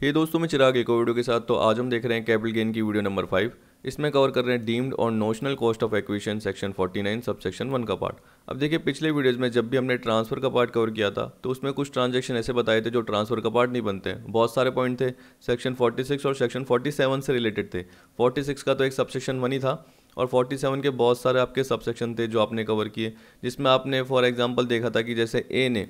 हे दोस्तों, मैं चिराग एक और वीडियो के साथ। तो आज हम देख रहे हैं कैपिटल गेन की वीडियो नंबर 5। इसमें कवर कर रहे हैं डीम्ड और notional cost of acquisition section 49 sub section 1 का पार्ट। अब देखिए, पिछले वीडियोस में जब भी हमने ट्रांसफर का पार्ट कवर किया था तो उसमें कुछ ट्रांजैक्शन ऐसे बताए थे जो ट्रांसफर का पार्ट नहीं बनते हैं। बहुत सारे पॉइंट थे, सेक्शन 46 और सेक्शन 47 से रिलेटेड थे। 46 का तो एक सबसेक्शन 1 ही था और 47 के बहुत सारे आपके सबसेक्शन थे जो आपने कवर किए, जिसमें आपने फॉर एग्जाम्पल देखा था कि जैसे ए ने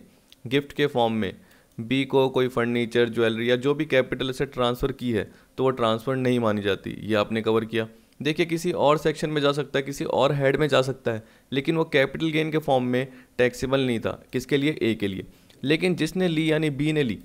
गिफ्ट के फॉर्म में बी को कोई फर्नीचर, ज्वेलरी या जो भी कैपिटल से ट्रांसफ़र की है तो वो ट्रांसफ़र नहीं मानी जाती। ये आपने कवर किया। देखिए, किसी और सेक्शन में जा सकता है, किसी और हेड में जा सकता है, लेकिन वो कैपिटल गेन के फॉर्म में टैक्सेबल नहीं था। किसके लिए? ए के लिए। लेकिन जिसने ली यानी बी ने ली,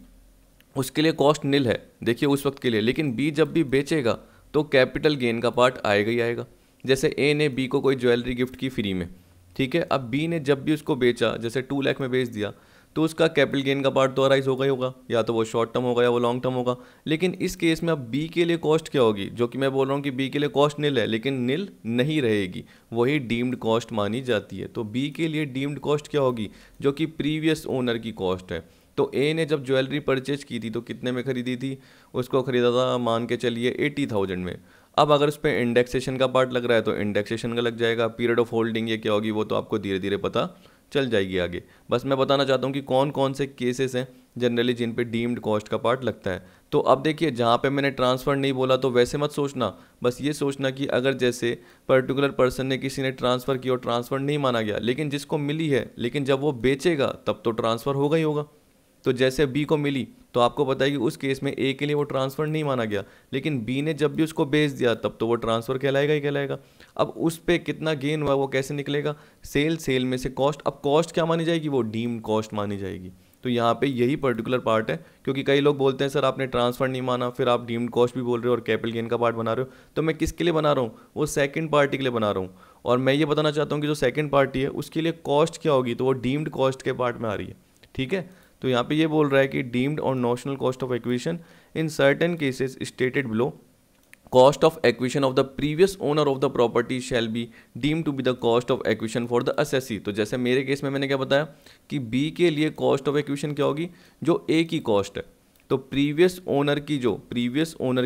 उसके लिए कॉस्ट निल है, देखिए उस वक्त के लिए। लेकिन बी जब भी बेचेगा तो कैपिटल गेन का पार्ट आएगा ही आएगा। जैसे ए ने बी को कोई ज्वेलरी गिफ्ट की फ्री में, ठीक है। अब बी ने जब भी उसको बेचा, जैसे 2 लाख में बेच दिया, तो उसका कैपिटल गेन का पार्ट तो अराइज होगा ही होगा, या तो वो शॉर्ट टर्म होगा या वो लॉन्ग टर्म होगा। लेकिन इस केस में अब बी के लिए कॉस्ट क्या होगी? जो कि मैं बोल रहा हूँ कि बी के लिए कॉस्ट निल है, लेकिन निल नहीं रहेगी, वही डीम्ड कॉस्ट मानी जाती है। तो बी के लिए डीम्ड कॉस्ट क्या होगी? जो कि प्रीवियस ओनर की कॉस्ट है। तो ए ने जब ज्वेलरी परचेज की थी तो कितने में खरीदी थी? उसको खरीदा था मान के चलिए 80,000 में। अब अगर उस पर इंडेक्सेशन का पार्ट लग रहा है तो इंडेक्सेशन का लग जाएगा। पीरियड ऑफ होल्डिंग ये क्या होगी वो तो आपको धीरे धीरे पता चल जाएगी आगे। बस मैं बताना चाहता हूँ कि कौन कौन से केसेस हैं जनरली जिन पे डीम्ड कॉस्ट का पार्ट लगता है। तो अब देखिए, जहाँ पे मैंने ट्रांसफ़र नहीं बोला तो वैसे मत सोचना, बस ये सोचना कि अगर जैसे पर्टिकुलर पर्सन ने, किसी ने ट्रांसफ़र किया और ट्रांसफ़र नहीं माना गया, लेकिन जिसको मिली है, लेकिन जब वो बेचेगा तब तो ट्रांसफ़र होगा ही होगा। तो जैसे बी को मिली तो आपको पता है कि उस केस में ए के लिए वो ट्रांसफ़र नहीं माना गया, लेकिन बी ने जब भी उसको बेच दिया तब तो वो ट्रांसफ़र कहलाएगा ही कहलाएगा। अब उस पे कितना गेन हुआ वो कैसे निकलेगा? सेल में से कॉस्ट। अब कॉस्ट क्या मानी जाएगी? वो डीम्ड कॉस्ट मानी जाएगी। तो यहाँ पे यही पर्टिकुलर पार्ट है, क्योंकि कई लोग बोलते हैं सर आपने ट्रांसफ़र नहीं माना, फिर आप डीम्ड कॉस्ट भी बोल रहे हो और कैपिटल गेन का पार्ट बना रहे हो। तो मैं किसके लिए बना रहा हूँ? वो सेकंड पार्टी के लिए बना रहा हूँ। और मैं ये बताना चाहता हूँ कि जो सेकंड पार्टी है उसके लिए कॉस्ट क्या होगी, तो वो डीम्ड कॉस्ट के पार्ट में आ रही है, ठीक है। तो यहाँ पे ये बोल रहा है कि डीम्ड और notional cost of acquisition in certain cases stated below, cost of acquisition of the previous owner of the property shall be deem to be the cost of acquisition for the assessee. तो जैसे मेरे case में मैंने क्या बताया कि B के लिए कॉस्ट ऑफ एक्विजिशन क्या होगी? जो ए की कॉस्ट है, तो प्रीवियस ओनर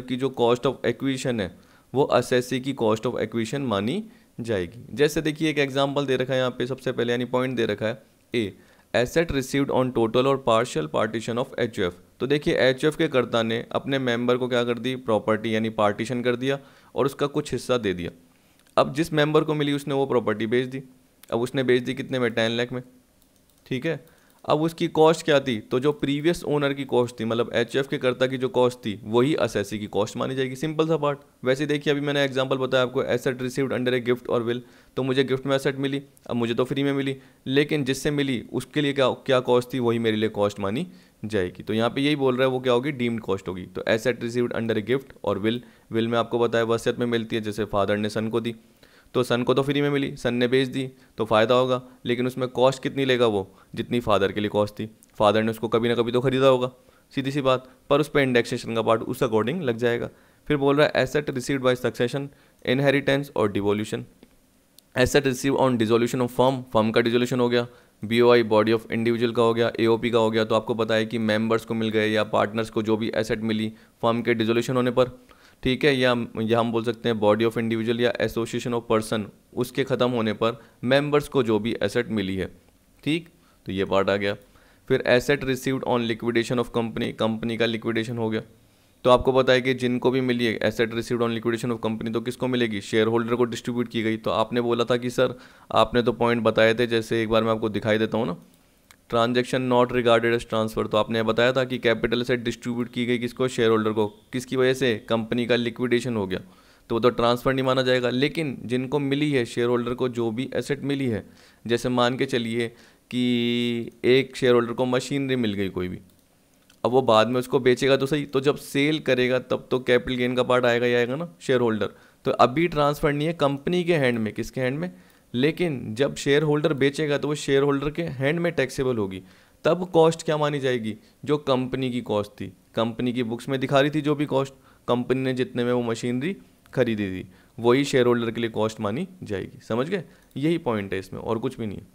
की जो कॉस्ट ऑफ एक्विजिशन है वो असेसी की कॉस्ट ऑफ एक्विजिशन मानी जाएगी। जैसे देखिए, एक एग्जाम्पल दे रखा है यहाँ पे, सबसे पहले यानी पॉइंट दे रखा है ए, एसेट रिसीव्ड ऑन टोटल और पार्शियल पार्टीशन ऑफ एचयूएफ। तो देखिए, एचयूएफ के कर्ता ने अपने मेंबर को क्या कर दी? प्रॉपर्टी यानी पार्टीशन कर दिया और उसका कुछ हिस्सा दे दिया। अब जिस मेंबर को मिली उसने वो प्रॉपर्टी बेच दी। अब उसने बेच दी कितने में? 10 लाख में, ठीक है। अब उसकी कॉस्ट क्या थी? तो जो प्रीवियस ओनर की कॉस्ट थी, मतलब एचएफ के कर्ता की जो कॉस्ट थी, वही असेसी की कॉस्ट मानी जाएगी। सिंपल सा पार्ट। वैसे देखिए, अभी मैंने एग्जांपल बताया आपको, asset received under a gift और विल। तो मुझे गिफ्ट में एसेट मिली, अब मुझे तो फ्री में मिली, लेकिन जिससे मिली उसके लिए क्या क्या कॉस्ट थी, वही मेरे लिए कॉस्ट मानी जाएगी। तो यहाँ पे यही बोल रहा है वो क्या होगी? डीम्ड कॉस्ट होगी। तो asset received under a gift और विल में आपको बताया वसीयत में मिलती है, जैसे फादर ने सन को दी, तो सन को तो फ्री में मिली, सन ने बेच दी तो फ़ायदा होगा, लेकिन उसमें कॉस्ट कितनी लेगा? वो जितनी फादर के लिए कॉस्ट थी। फादर ने उसको कभी ना कभी तो खरीदा होगा, सीधी सी बात, पर उस पर इंडेक्सेशन का पार्ट उस अकॉर्डिंग लग जाएगा। फिर बोल रहा है asset received by succession, inheritance और devolution. Asset receive on dissolution of firm का डिसोल्यूशन हो गया, बीओआई बॉडी ऑफ इंडिविजुअल का हो गया, एओपी का हो गया। तो आपको पता है कि मेंबर्स को मिल गए या पार्टनर्स को जो भी एसेट मिली फर्म के डिसोल्यूशन होने पर, ठीक है। या हम बोल सकते हैं बॉडी ऑफ इंडिविजुअल या एसोसिएशन ऑफ पर्सन, उसके ख़त्म होने पर मेंबर्स को जो भी एसेट मिली है, ठीक। तो ये पार्ट आ गया। फिर asset received on liquidation of company का लिक्विडेशन हो गया। तो आपको पता है कि जिनको भी मिली है asset received on liquidation of company, तो किसको मिलेगी? शेयर होल्डर को डिस्ट्रीब्यूट की गई। तो आपने बोला था कि सर आपने तो पॉइंट बताए थे, जैसे एक बार मैं आपको दिखाई देता हूँ ना, transaction not regarded as transfer. तो आपने बताया था कि कैपिटल से डिस्ट्रीब्यूट की गई किसको? शेयर होल्डर को। किसकी वजह से? कंपनी का लिक्विडेशन हो गया, तो वो तो ट्रांसफ़र नहीं माना जाएगा। लेकिन जिनको मिली है, शेयर होल्डर को जो भी एसेट मिली है, जैसे मान के चलिए कि एक शेयर होल्डर को मशीनरी मिल गई कोई भी, अब वो बाद में उसको बेचेगा तो सही, तो जब सेल करेगा तब तो कैपिटल गेन का पार्ट आएगा ही आएगा ना, शेयर होल्डर। तो अभी ट्रांसफर नहीं है कंपनी के हैंड में, किसके हैंड में? लेकिन जब शेयर होल्डर बेचेगा तो वो शेयर होल्डर के हैंड में टैक्सेबल होगी। तब कॉस्ट क्या मानी जाएगी? जो कंपनी की कॉस्ट थी, कंपनी की बुक्स में दिखा रही थी जो भी कॉस्ट कंपनी ने जितने में वो मशीनरी खरीदी थी, वही शेयर होल्डर के लिए कॉस्ट मानी जाएगी। समझ गए? यही पॉइंट है इसमें, और कुछ भी नहीं है।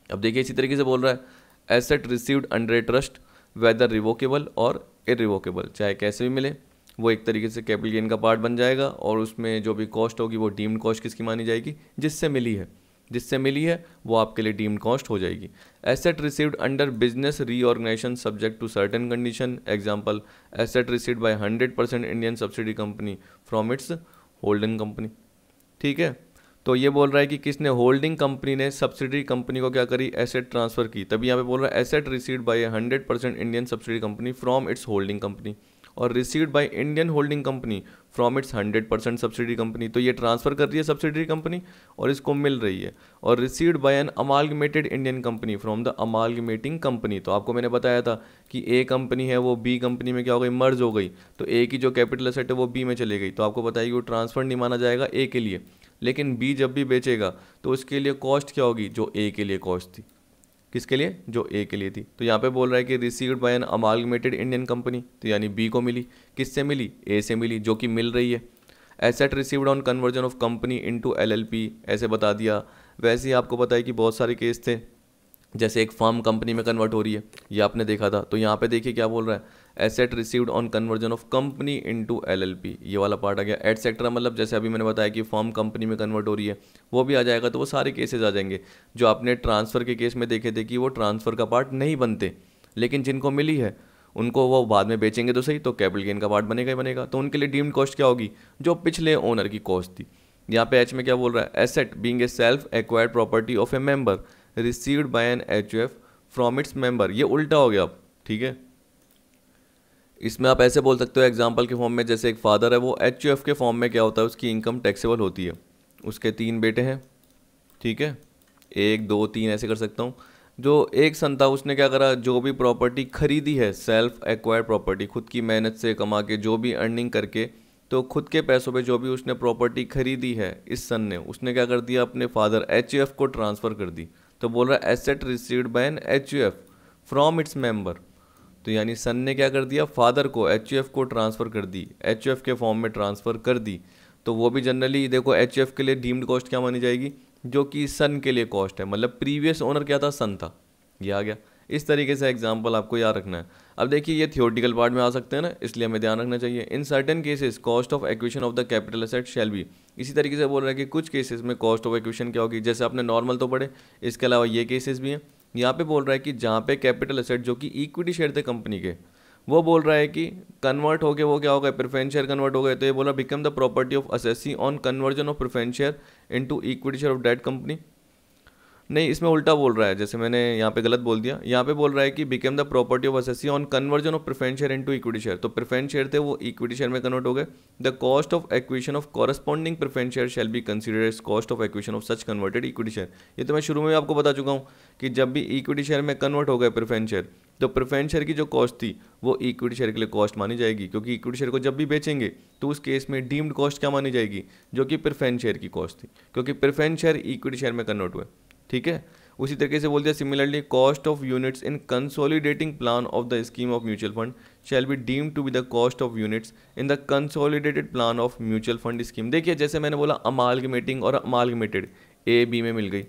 अब देखिए, इसी तरीके से बोल रहा है asset received under a trust, weather revocable और इरिवोकेबल, चाहे कैसे भी मिले वो एक तरीके से कैपिटल गेन का पार्ट बन जाएगा, और उसमें जो भी कॉस्ट होगी वो डीम्ड कॉस्ट किसकी मानी जाएगी, जिससे मिली है वो आपके लिए डीम्ड कॉस्ट हो जाएगी। Asset received under business reorganisation subject to certain condition, example asset received by 100% Indian subsidy company from its holding company. ठीक है, तो ये बोल रहा है कि किसने, होल्डिंग कंपनी ने सब्सिडी कंपनी को क्या करी, एसेट ट्रांसफर की, तभी यहाँ पे बोल रहा है asset received by 100% Indian subsidy company from its holding company, और received by Indian holding company from its 100% subsidy company, तो ये ट्रांसफर कर रही है सब्सिडी कंपनी और इसको मिल रही है। और received by an amalgamated Indian company from the amalgamating company, तो आपको मैंने बताया था कि ए कंपनी है वो बी कंपनी में क्या हो गई, मर्ज हो गई, तो ए की जो कैपिटल एसेट है वो बी में चली गई, तो आपको बताइए वो ट्रांसफर नहीं माना जाएगा ए के लिए, लेकिन बी जब भी बेचेगा तो उसके लिए कॉस्ट क्या होगी, जो ए के लिए कॉस्ट थी, किसके लिए, जो ए के लिए थी। तो यहाँ पे बोल रहा है कि received by an amalgamated Indian company, तो यानी बी को मिली, किससे मिली, ए से मिली, जो कि मिल रही है। Asset received on conversion of company into LLP, ऐसे बता दिया। वैसे ही आपको पता है कि बहुत सारे केस थे, जैसे एक फर्म कंपनी में कन्वर्ट हो रही है, ये आपने देखा था, तो यहाँ पे देखिए क्या बोल रहा है, asset received on conversion of company into LLP, ये वाला पार्ट आ गया। एटसेट्रा मतलब जैसे अभी मैंने बताया कि फर्म कंपनी में कन्वर्ट हो रही है, वो भी आ जाएगा, तो वो सारे केसेस आ जाएंगे जो आपने ट्रांसफ़र के केस में देखे थे कि वो ट्रांसफ़र का पार्ट नहीं बनते, लेकिन जिनको मिली है उनको वो बाद में बेचेंगे तो सही, तो कैपिटल गेन का पार्ट बनेगा ही बनेगा, तो उनके लिए डीम्ड कॉस्ट क्या होगी, जो पिछले ओनर की कॉस्ट थी। यहाँ पे एच में क्या बोल रहा है, asset being a self acquired property of a member received by an HUF from its member, ये उल्टा हो गया अब। ठीक है, इसमें आप ऐसे बोल सकते हो एग्जाम्पल के फॉर्म में, जैसे एक फादर है वो एचयूएफ के फॉर्म में क्या होता है, उसकी इनकम टैक्सेबल होती है, उसके 3 बेटे हैं, ठीक है, 1 2 3 ऐसे कर सकता हूँ। जो एक सन था उसने क्या करा, जो भी प्रॉपर्टी खरीदी है, सेल्फ एक्वायर्ड प्रॉपर्टी, खुद की मेहनत से कमा के जो भी अर्निंग करके, तो खुद के पैसों पे जो भी उसने प्रॉपर्टी खरीदी है इस सन ने, उसने क्या कर दिया, अपने फादर एचयूएफ को ट्रांसफ़र कर दी। तो बोल रहा है asset received by an HUF from its member, तो यानी सन ने क्या कर दिया, फादर को एचयूएफ को ट्रांसफ़र कर दी, एचयूएफ के फॉर्म में ट्रांसफ़र कर दी। तो वो भी जनरली देखो एचयूएफ के लिए डीम्ड कॉस्ट क्या मानी जाएगी, जो कि सन के लिए कॉस्ट है, मतलब प्रीवियस ओनर क्या था, सन था, ये आ गया। इस तरीके से एग्जाम्पल आपको याद रखना है। अब देखिए ये थियोरटिकल पार्ट में आ सकते हैं ना, इसलिए हमें ध्यान रखना चाहिए। इन certain cases cost of acquisition of the capital asset shall B, इसी तरीके से बोल रहा है कि कुछ केसेस में कॉस्ट ऑफ एक्विजिशन क्या होगी, जैसे आपने नॉर्मल तो पढ़े, इसके अलावा ये केसेस भी हैं। यहाँ पे बोल रहा है कि जहाँ पे कैपिटल एसेट जो कि इक्विटी शेयर थे कंपनी के, वो बोल रहा है कि कन्वर्ट होके वो क्या होगा, प्रेफरेंस शेयर कन्वर्ट हो गए, तो ये बोल रहा है become the property of assessee on conversion of preference share into equity share of that company. नहीं, इसमें उल्टा बोल रहा है, जैसे मैंने यहाँ पे गलत बोल दिया। यहाँ पे बोल रहा है कि became the property of assessee on conversion of preference share into equity share, तो प्रेफरेंस शेयर थे वो इक्विटी शेयर में कन्वर्ट हो गए। The cost of acquisition of corresponding preference share shall be considered as cost of acquisition of such converted equity share. ये तो मैं शुरू में आपको बता चुका हूँ कि जब भी इक्विटी शेयर में कन्वर्ट हो गए प्रेफरेंस शेयर, तो प्रेफरेंस शेयर की जो कॉस्ट थी वो इक्विटी शेयर के लिए कॉस्ट मानी जाएगी, क्योंकि इक्विटी शेयर को जब भी बेचेंगे तो उस केस में डीम्ड कॉस्ट क्या मानी जाएगी, जो कि प्रेफरेंस शेयर की कॉस्ट थी, क्योंकि प्रेफरेंस शेयर इक्विटी शेयर में कन्वर्ट हुए। ठीक है, उसी तरीके से बोल दिया similarly cost of units in consolidating plan of the scheme of mutual fund shall be deemed to be the cost of units in the consolidated plan of mutual fund scheme. देखिए जैसे मैंने बोला अमालगमेटिंग और अमालगमेटेड, ए बी में मिल गई,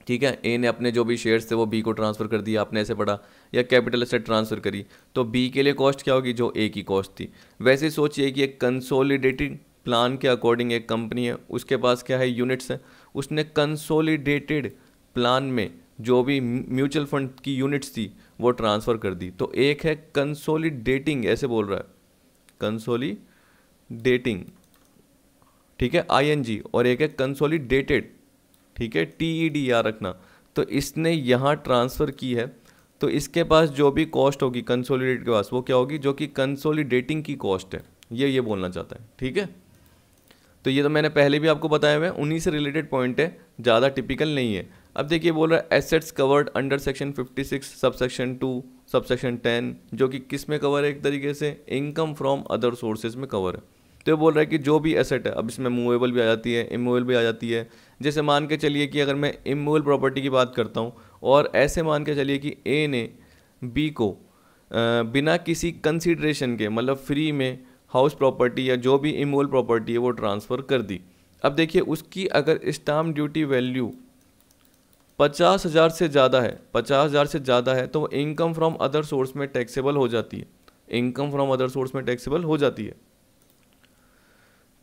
ठीक है, ए ने अपने जो भी शेयर्स थे वो बी को ट्रांसफ़र कर दिया, आपने ऐसे पढ़ा, या कैपिटल एसेट ट्रांसफ़र करी, तो बी के लिए कॉस्ट क्या होगी, जो ए की कॉस्ट थी। वैसे सोचिए कि एक कंसोलिडेटेड प्लान के अकॉर्डिंग एक कंपनी है, उसके पास क्या है, यूनिट्स है, उसने कंसोलिडेटेड प्लान में जो भी म्यूचुअल फंड की यूनिट्स थी वो ट्रांसफ़र कर दी। तो एक है कंसोलिडेटिंग, ऐसे बोल रहा है कंसोलिडेटिंग, ठीक है, आईएनजी, और एक है कंसोलिडेटेड, ठीक है, टीईडी याद रखना। तो इसने यहाँ ट्रांसफ़र की है, तो इसके पास जो भी कॉस्ट होगी कंसोलिडेट के पास वो क्या होगी, जो कि कंसोलिडेटिंग की कॉस्ट है, ये बोलना चाहता है। ठीक है, तो ये तो मैंने पहले भी आपको बताया हुआ है, उन्हीं से रिलेटेड पॉइंट है, ज़्यादा टिपिकल नहीं है। अब देखिए बोल रहा है assets covered under section 56 subsection 2 subsection 10, जो कि किस में कवर है, एक तरीके से इनकम फ्रॉम अदर सोर्सेज में कवर है। तो ये बोल रहा है कि जो भी एसेट है, अब इसमें मूवेबल भी आ जाती है, इमूवेबल भी आ जाती है। जैसे मान के चलिए कि अगर मैं इमूवेबल प्रॉपर्टी की बात करता हूँ, और ऐसे मान के चलिए कि ए ने बी को बिना किसी कंसीडरेशन के, मतलब फ्री में हाउस प्रॉपर्टी या जो भी इमूवेबल प्रॉपर्टी है वो ट्रांसफ़र कर दी। अब देखिए उसकी अगर स्टाम्प ड्यूटी वैल्यू 50,000 से ज़्यादा है, 50,000 से ज़्यादा है, तो वो इनकम फ्रॉम अदर सोर्स में टैक्सेबल हो जाती है, इनकम फ्रॉम अदर सोर्स में टैक्सेबल हो जाती है।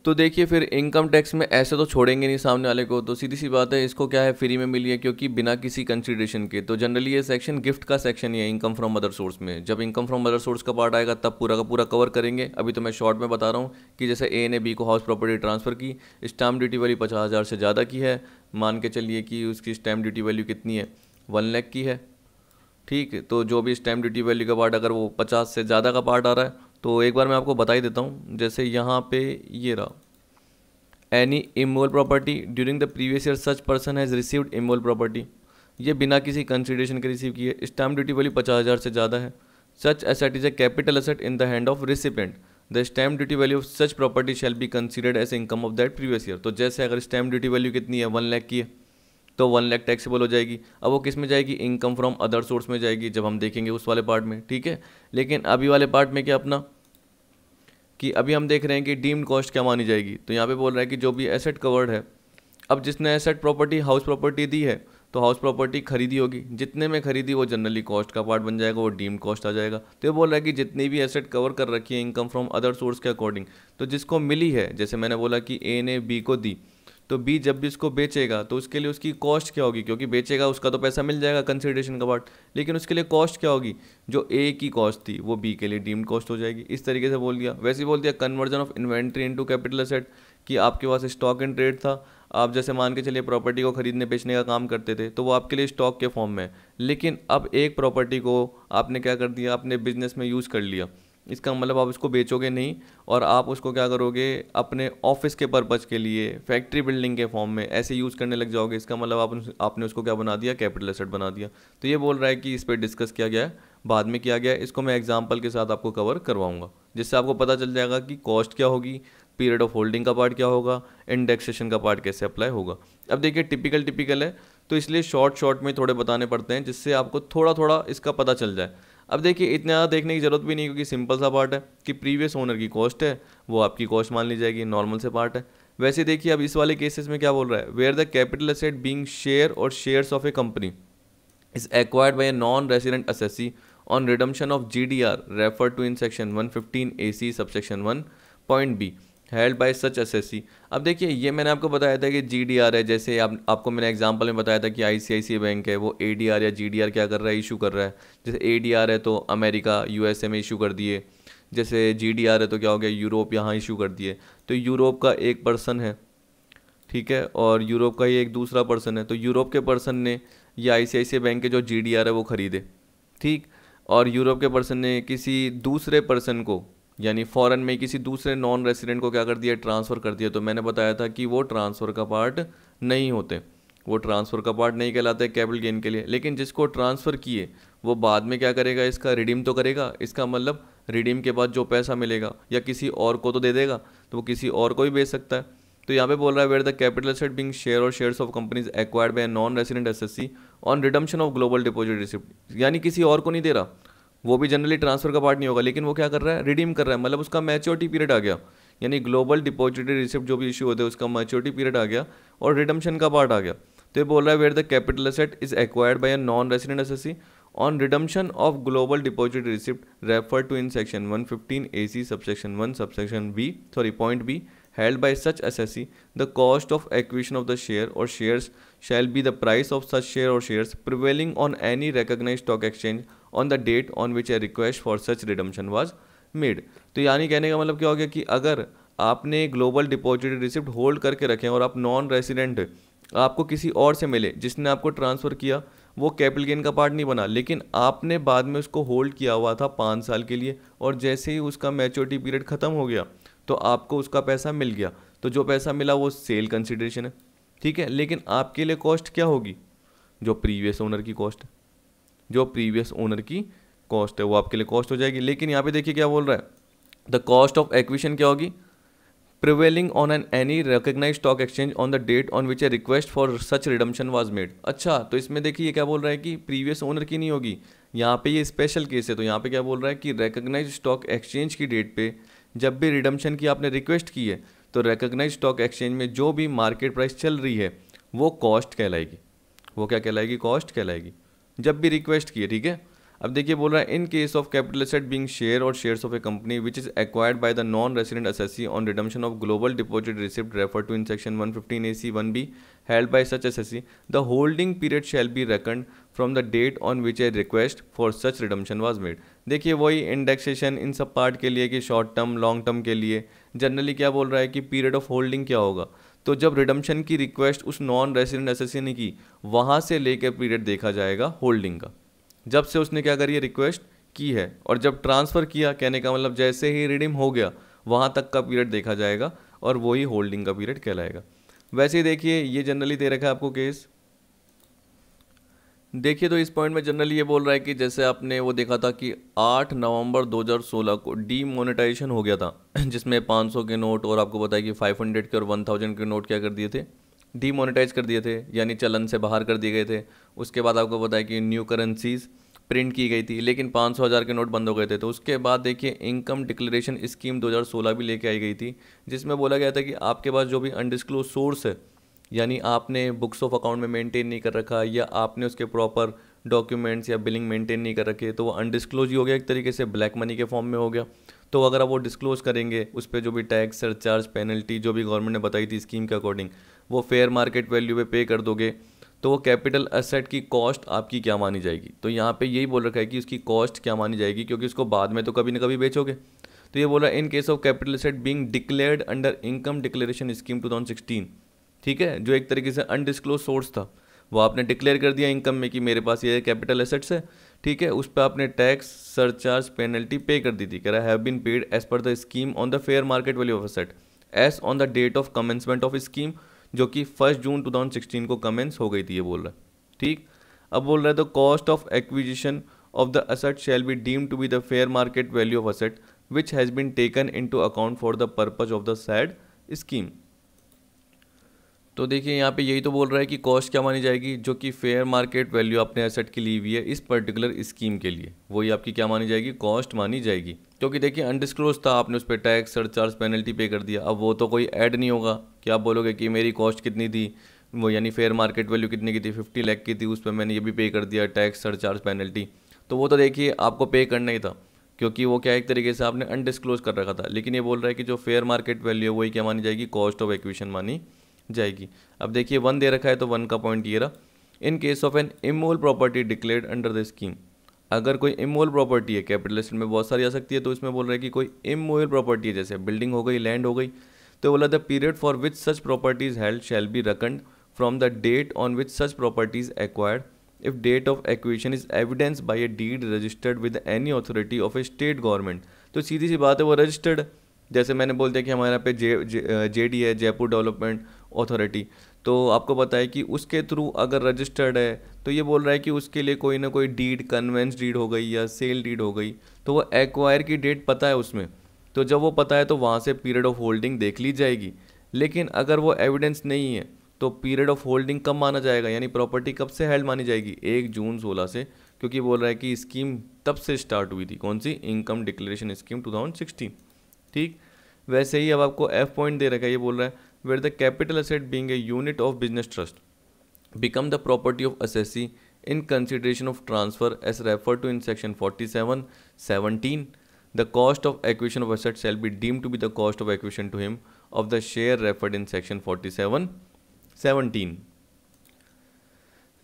तो देखिए फिर इनकम टैक्स में ऐसे तो छोड़ेंगे नहीं सामने वाले को, तो सीधी सी बात है, इसको क्या है, फ्री में मिली है, क्योंकि बिना किसी कंसिडरेशन के। तो जनरली ये सेक्शन गिफ्ट का सेक्शन ही है इनकम फ्रॉम अदर सोर्स में। जब इनकम फ्रॉम अदर सोर्स का पार्ट आएगा तब पूरा का पूरा कवर करेंगे। अभी तो मैं शॉर्ट में बता रहा हूँ कि जैसे ए ने बी को हाउस प्रॉपर्टी ट्रांसफ़र की, स्टैम्प ड्यूटी वैल्यू 50,000 से ज़्यादा की है, मान के चलिए कि उसकी स्टैम्प ड्यूटी वैल्यू कितनी है, 1 लाख की है, ठीक है। तो जो भी स्टैम्प ड्यूटी वैल्यू का पार्ट अगर वो 50 से ज़्यादा का पार्ट आ रहा है, तो एक बार मैं आपको बता ही देता हूँ। जैसे यहाँ पे ये रहा, any इमोवल property during the previous year such person has received इमोवल property, ये बिना किसी कंसिडरेशन के रिसीव की है, स्टैम्प ड्यूटी वैल्यू 50,000 से ज़्यादा है। Such asset is a capital asset in the hand of recipient, the stamp duty value of such property shall be considered as income of that previous year. तो जैसे अगर stamp duty value कितनी है, 1 लाख की है, तो 1 लाख टैक्सेबल हो जाएगी। अब वो किस में जाएगी, इनकम फ्रॉम अदर सोर्स में जाएगी, जब हम देखेंगे उस वाले पार्ट में, ठीक है। लेकिन अभी वाले पार्ट में क्या अपना कि अभी हम देख रहे हैं कि डीम्ड कॉस्ट क्या मानी जाएगी। तो यहाँ पे बोल रहा है कि जो भी एसेट कवर्ड है, अब जिसने एसेट प्रॉपर्टी हाउस प्रॉपर्टी दी है, तो हाउस प्रॉपर्टी खरीदी होगी, जितने में खरीदी वो जनरली कॉस्ट का पार्ट बन जाएगा, वो डीम्ड कॉस्ट आ जाएगा। तो ये बोल रहा है कि जितनी भी एसेट कवर कर रखी है इनकम फ्रॉम अदर सोर्स के अकॉर्डिंग, तो जिसको मिली है, जैसे मैंने बोला कि ए ने बी को दी, तो बी जब भी इसको बेचेगा तो उसके लिए उसकी कॉस्ट क्या होगी, क्योंकि बेचेगा उसका तो पैसा मिल जाएगा कंसिडरेशन का पार्ट, लेकिन उसके लिए कॉस्ट क्या होगी, जो ए की कॉस्ट थी वो बी के लिए डीम्ड कॉस्ट हो जाएगी। इस तरीके से बोल दिया। वैसे ही बोल दिया conversion of inventory into capital asset, कि आपके पास स्टॉक इन ट्रेड था, आप जैसे मान के चलिए प्रॉपर्टी को खरीदने बेचने का काम करते थे, तो वो आपके लिए स्टॉक के फॉर्म में है, लेकिन अब एक प्रॉपर्टी को आपने क्या कर दिया, अपने बिजनेस में यूज़ कर लिया। इसका मतलब आप उसको बेचोगे नहीं, और आप उसको क्या करोगे, अपने ऑफिस के पर्पज़ के लिए, फैक्ट्री बिल्डिंग के फॉर्म में ऐसे यूज़ करने लग जाओगे। इसका मतलब आपने उसको क्या बना दिया, कैपिटल एसेट बना दिया। तो ये बोल रहा है कि इस पर डिस्कस किया गया है, बाद में किया गया है, इसको मैं एग्जाम्पल के साथ आपको कवर करवाऊंगा, जिससे आपको पता चल जाएगा कि कॉस्ट क्या होगी, पीरियड ऑफ होल्डिंग का पार्ट क्या होगा, इंडेक्सेशन का पार्ट कैसे अप्लाई होगा। अब देखिए टिपिकल है, तो इसलिए शॉर्ट में थोड़े बताने पड़ते हैं, जिससे आपको थोड़ा थोड़ा इसका पता चल जाए। अब देखिए इतना ज़्यादा देखने की ज़रूरत भी नहीं, क्योंकि सिंपल सा पार्ट है कि प्रीवियस ओनर की कॉस्ट है, वो आपकी कॉस्ट मान ली जाएगी, नॉर्मल से पार्ट है। वैसे देखिए अब इस वाले केसेस में क्या बोल रहा है, where the capital asset being share और shares of a company is acquired by a non-resident assessee on redemption of GDR referred to in section 115 AC subsection 1 point B held by such assessee। अब देखिए ये मैंने आपको बताया था कि GDR है, जैसे आपको मैंने एग्जांपल में बताया था कि ICICI बैंक है, वो ADR या GDR क्या कर रहा है, इशू कर रहा है। जैसे ADR है तो अमेरिका USA में इशू कर दिए, जैसे GDR है तो क्या हो गया, यूरोप यहाँ इशू कर दिए। तो यूरोप का एक पर्सन है, ठीक है, और यूरोप का ही एक दूसरा पर्सन है, तो यूरोप के पर्सन ने ये ICICI बैंक के जो GDR है वो खरीदे, ठीक, और यूरोप के पर्सन ने किसी दूसरे पर्सन को, यानी फॉरेन में किसी दूसरे नॉन रेसिडेंट को क्या कर दिया, ट्रांसफ़र कर दिया। तो मैंने बताया था कि वो ट्रांसफ़र का पार्ट नहीं होते, वो ट्रांसफ़र का पार्ट नहीं कहलाते कैपिटल गेन के लिए। लेकिन जिसको ट्रांसफ़र किए वो बाद में क्या करेगा, इसका रिडीम तो करेगा। इसका मतलब रिडीम के बाद जो पैसा मिलेगा या किसी और को तो दे देगा, तो वो किसी और को भी बेच सकता है। तो यहाँ पे बोल रहा है where the capital asset being share और shares of companies acquired by non resident SSC on redemption of global deposit receipt, यानी किसी और को नहीं दे रहा, वो भी जनरली ट्रांसफर का पार्ट नहीं होगा, लेकिन वो क्या कर रहा है, रिडीम कर रहा है, मतलब उसका मैच्योरिटी पीरियड आ गया, यानी ग्लोबल डिपॉजिटरी रिसिप्ट जो भी इशू होते हैं उसका मैच्योरिटी पीरियड आ गया और रिडम्पशन का पार्ट आ गया। तो ये बोल रहा है where the capital asset is acquired by a non resident SSC on redemption of global deposit receipt referred to in section 115 AC subsection 1 subsection point B held by such assessee, the cost of acquisition of the share or shares shall be the price of such share or shares prevailing on any recognized stock exchange on the date on which a request for such redemption was made। तो यानी कहने का मतलब क्या हो गया कि अगर आपने ग्लोबल डिपॉजिटरी रिसिप्ट होल्ड करके रखे और आप नॉन रेसिडेंट, आपको किसी और से मिले जिसने आपको ट्रांसफ़र किया, वो कैपिटल गेन का पार्ट नहीं बना, लेकिन आपने बाद में उसको होल्ड किया हुआ था 5 साल के लिए, और जैसे ही उसका मैच्योरिटी पीरियड ख़त्म हो गया तो आपको उसका पैसा मिल गया। तो जो पैसा मिला वो सेल कंसिडरेशन है, ठीक है, लेकिन आपके लिए कॉस्ट क्या होगी, जो प्रीवियस ओनर की कॉस्ट है, जो प्रीवियस ओनर की कॉस्ट है वो आपके लिए कॉस्ट हो जाएगी। लेकिन यहाँ पे देखिए क्या बोल रहा है, द कॉस्ट ऑफ एक्विजिशन क्या होगी, prevailing on an any recognised stock exchange on the date on which a request for such redemption was made. अच्छा, तो इसमें देखिए ये क्या बोल रहा है कि प्रीवियस ओनर की नहीं होगी, यहाँ पे ये स्पेशल केस है। तो यहाँ पे क्या बोल रहा है कि रिकग्नाइज्ड स्टॉक एक्सचेंज की डेट पे जब भी रिडम्पशन की आपने रिक्वेस्ट की है, तो रिकग्नाइज्ड स्टॉक एक्सचेंज में जो भी मार्केट प्राइस चल रही है वो कॉस्ट कहलाएगी, वो क्या कहलाएगी, कॉस्ट कहलाएगी, जब भी रिक्वेस्ट की है, ठीक है। अब देखिए बोल रहा है in case of capital asset being share और shares of a company which is acquired by the non resident assessee on redemption of global deposit receipt refer to in section 115 AC 1B held by such assessee, the holding period shall be reckoned from the date on which a request for such redemption was made। देखिए वही indexation इन सब part के लिए कि short term long term के लिए generally क्या बोल रहा है कि पीरियड ऑफ होल्डिंग क्या होगा, तो जब रिडम्पशन की रिक्वेस्ट उस नॉन रेसिडेंट असेसी ने की वहाँ से लेकर पीरियड देखा जाएगा होल्डिंग का, जब से उसने क्या करी है, रिक्वेस्ट की है, और जब ट्रांसफ़र किया, कहने का मतलब जैसे ही रिडीम हो गया वहाँ तक का पीरियड देखा जाएगा और वही होल्डिंग का पीरियड कहलाएगा। वैसे ही देखिए ये जनरली दे रखा है आपको केस, देखिए तो इस पॉइंट में जनरली ये बोल रहा है कि जैसे आपने वो देखा था कि 8 नवंबर 2016 को डीमोनेटाइजेशन हो गया था जिसमें 500 के नोट और आपको पता है कि 500 के और 1000 के नोट क्या कर दिए थे, डीमोनेटाइज कर दिए थे, यानी चलन से बाहर कर दिए गए थे। उसके बाद आपको पता है कि न्यू करेंसीज प्रिंट की गई थी, लेकिन 500,000 के नोट बंद हो गए थे। तो उसके बाद देखिए इनकम डिक्लेरेशन स्कीम 2016 भी लेके आई गई थी, जिसमें बोला गया था कि आपके पास जो भी अनडिस्क्लोज सोर्स है, यानी आपने बुक्स ऑफ अकाउंट में मेंटेन नहीं कर रखा या आपने उसके प्रॉपर डॉक्यूमेंट्स या बिलिंग मेंटेन नहीं कर रखे, तो वो अनडिस्क्लोज ही हो गया, एक तरीके से ब्लैक मनी के फॉर्म में हो गया। तो अगर आप वो डिस्क्लोज करेंगे, उस पर जो भी टैक्स सरचार्ज पेनल्टी जो भी गवर्नमेंट ने बताई थी स्कीम के अकॉर्डिंग, वो फेयर मार्केट वैल्यू पे कर दोगे, तो वो कैपिटल एसेट की कॉस्ट आपकी क्या मानी जाएगी। तो यहाँ पे यही बोल रखा है कि उसकी कॉस्ट क्या मानी जाएगी, क्योंकि उसको बाद में तो कभी ना कभी बेचोगे। तो ये बोला इन case of capital asset being declared under income declaration scheme 2016, ठीक है, जो एक तरीके से अनडिस्क्लोज सोर्स था, वो आपने डिक्लेयर कर दिया इनकम में कि मेरे पास ये कैपिटल एसेट्स है, ठीक है, उस पर आपने टैक्स सरचार्ज पेनल्टी पे कर दी थी, कह रहा have been paid as per the scheme on the fair market value of asset as on the date of commencement of scheme, जो कि 1 जून 2016 को कमेंस हो गई थी, ये बोल रहा है, ठीक। अब बोल रहा है the cost of acquisition of the asset shall be deemed to be the fair market value of asset which has been taken into account for the purpose of the said scheme. तो देखिए यहाँ पे यही तो बोल रहा है कि कॉस्ट क्या मानी जाएगी, जो कि फेयर मार्केट वैल्यू अपने एसेट की ली हुई है इस पर्टिकुलर स्कीम के लिए, वही आपकी क्या मानी जाएगी, कॉस्ट मानी जाएगी। क्योंकि देखिए अनडिस्क्लोज था, आपने उस पर टैक्स सरचार्ज पेनल्टी पे कर दिया, अब वो तो कोई ऐड नहीं होगा कि आप बोलोगे कि मेरी कॉस्ट कितनी थी, वो यानी फेयर मार्केट वैल्यू कितनी की थी, 50 लाख की थी, उस पर मैंने ये भी पे कर दिया टैक्स सरचार्ज पेनल्टी, तो वो तो देखिए आपको पे करना ही था, क्योंकि वो क्या एक तरीके से आपने अनडिस्क्लोज कर रखा था। लेकिन ये बोल रहा है कि जो फेयर मार्केट वैल्यू है वही क्या मानी जाएगी, कॉस्ट ऑफ एक्विजिशन मानी जाएगी। अब देखिए 1 दे रखा है, तो 1 का पॉइंट ये रहा, इन case of N immovable property declared under the scheme, अगर कोई इमूवेबल प्रॉपर्टी है, कैपिटल एसेट में बहुत सारी आ सकती है, तो इसमें बोल रहा है कि कोई इमूवेबल प्रॉपर्टी है, जैसे बिल्डिंग हो गई, लैंड हो गई, तो बोला the period for which such property is held shall be reckoned from the date on which such property is acquired if date of acquisition is evidence by a deed registered with any authority of a state government. तो सीधी सी बात है, वो registered, जैसे मैंने बोल दिया कि हमारे यहाँ पे जेडी है, जयपुर डेवलपमेंट अथॉरिटी, तो आपको पता है कि उसके थ्रू अगर रजिस्टर्ड है, तो ये बोल रहा है कि उसके लिए कोई ना कोई डीड, कन्वेंस डीड हो गई या सेल डीड हो गई, तो वो एक्वायर की डेट पता है उसमें, तो जब वो पता है तो वहाँ से पीरियड ऑफ होल्डिंग देख ली जाएगी। लेकिन अगर वो एविडेंस नहीं है तो पीरियड ऑफ होल्डिंग कब माना जाएगा, यानी प्रॉपर्टी कब से हेल्ड मानी जाएगी, 1 जून 16 से, क्योंकि बोल रहा है कि स्कीम तब से स्टार्ट हुई थी, कौन सी, इनकम डिक्लेरेशन स्कीम 2016, ठीक। वैसे ही अब आपको F पॉइंट दे रखा है, ये बोल रहा है where the capital asset being a unit of business trust become the property of assessee in consideration of transfer as refer to in section 47(17), the cost of acquisition of asset shall be deemed to be the cost of acquisition to him of the share referred in section 47(17).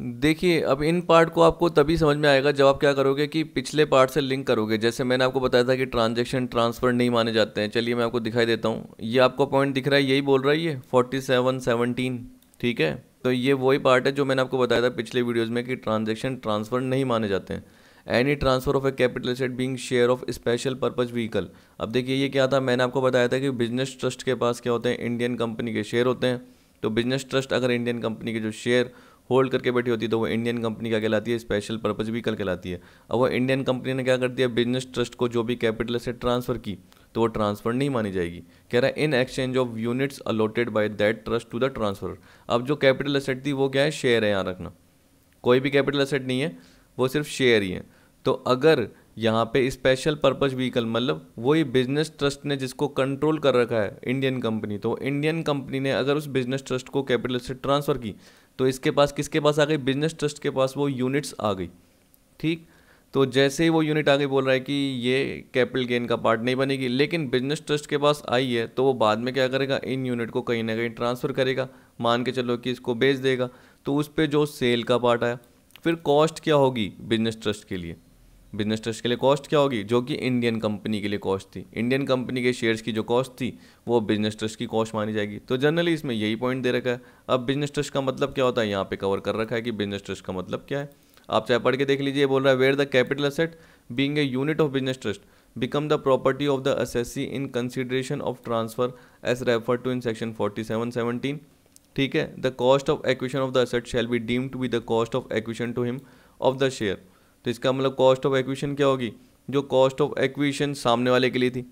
देखिए अब in part को आपको तभी समझ में आएगा जब आप क्या करोगे कि पिछले पार्ट से लिंक करोगे। जैसे मैंने आपको बताया था कि ट्रांजैक्शन ट्रांसफ़र नहीं माने जाते हैं, चलिए मैं आपको दिखाई देता हूँ, ये आपको पॉइंट दिख रहा है, यही बोल रहा है ये 47(17), ठीक है। तो ये वही पार्ट है जो मैंने आपको बताया था पिछले वीडियोज़ में कि ट्रांजेक्शन ट्रांसफ़र नहीं माने जाते हैं। Any transfer of A capital asset being share of special purpose vehicle. अब देखिए ये क्या था, मैंने आपको बताया था कि बिजनेस ट्रस्ट के पास क्या होते हैं, इंडियन कंपनी के शेयर होते हैं। तो बिजनेस ट्रस्ट अगर इंडियन कंपनी के जो शेयर होल्ड करके बैठी होती है तो वो इंडियन कंपनी क्या कहलाती है, स्पेशल पर्पज व्हीकल कहलाती है। अब वो इंडियन कंपनी ने क्या कर दिया, बिजनेस ट्रस्ट को जो भी कैपिटल एसेट ट्रांसफर की तो वो ट्रांसफर नहीं मानी जाएगी। कह रहा है in exchange of units allotted by that trust to the transfer. अब जो कैपिटल एसेट थी वो क्या है, शेयर है, यहाँ रखना, कोई भी कैपिटल एसेट नहीं है, वो सिर्फ शेयर ही है। तो अगर यहाँ पे स्पेशल पर्पज व्हीकल मतलब वही बिजनेस ट्रस्ट ने जिसको कंट्रोल कर रखा है इंडियन कंपनी, तो इंडियन कंपनी ने अगर उस बिजनेस ट्रस्ट को कैपिटल एसेट ट्रांसफ़र की तो इसके पास किसके पास आ गई, बिजनेस ट्रस्ट के पास वो यूनिट्स आ गई। ठीक, तो जैसे ही वो यूनिट आगे बोल रहा है कि ये कैपिटल गेन का पार्ट नहीं बनेगी, लेकिन बिजनेस ट्रस्ट के पास आई है तो वो बाद में क्या करेगा, इन यूनिट को कहीं ना कहीं ट्रांसफ़र करेगा, मान के चलो कि इसको बेच देगा, तो उस पर जो सेल का पार्ट आया। फिर कॉस्ट क्या होगी बिजनेस ट्रस्ट के लिए, बिजनेस ट्रस्ट के लिए कॉस्ट क्या होगी, जो कि इंडियन कंपनी के लिए कॉस्ट थी, इंडियन कंपनी के शेयर्स की जो कॉस्ट थी वो बिजनेस ट्रस्ट की कॉस्ट मानी जाएगी। तो जनरली इसमें यही पॉइंट दे रखा है। अब बिजनेस ट्रस्ट का मतलब क्या होता है, यहाँ पे कवर कर रखा है कि बिजनेस ट्रस्ट का मतलब क्या है, आप चाहे पढ़ के देख लीजिए। बोल रहा है where the capital asset being a unit of business trust become the property of the assessee in consideration of transfer as refer to in section 47-17। ठीक है, the cost of acquisition of the asset shall be deemed to be the cost of acquisition to him of the share. तो इसका मतलब cost of acquisition क्या होगी, जो cost of acquisition सामने वाले के लिए थी,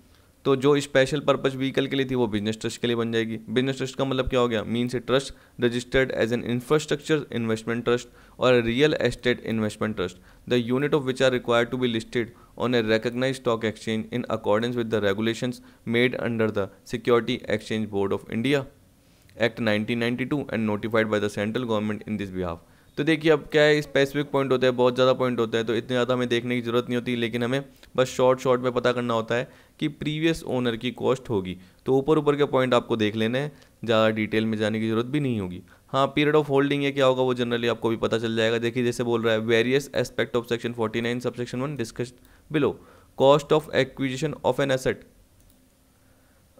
तो जो स्पेशल पर्पज व्हीकल के लिए थी वो बिजनेस ट्रस्ट के लिए बन जाएगी। बिजनेस ट्रस्ट का मतलब क्या हो गया, means a trust registered as an infrastructure investment trust और real estate investment trust, the unit of which are required to be listed on a recognized stock exchange in accordance with the regulations made under the security exchange board of India act 1992 and notified by the central government in this behalf. तो देखिए अब क्या है, specific point होता है, बहुत ज़्यादा point होता है, तो इतने ज़्यादा हमें देखने की ज़रूरत नहीं होती, लेकिन हमें बस शॉर्ट में पता करना होता है कि प्रीवियस ओनर की कॉस्ट होगी। तो ऊपर के पॉइंट आपको देख लेने हैं, ज़्यादा डिटेल में जाने की जरूरत भी नहीं होगी। हाँ, पीरियड ऑफ होल्डिंग ये क्या होगा वो जनरली आपको भी पता चल जाएगा। देखिए जैसे बोल रहा है various aspect of section 49 subsection 1 discussed below, cost of acquisition of an asset.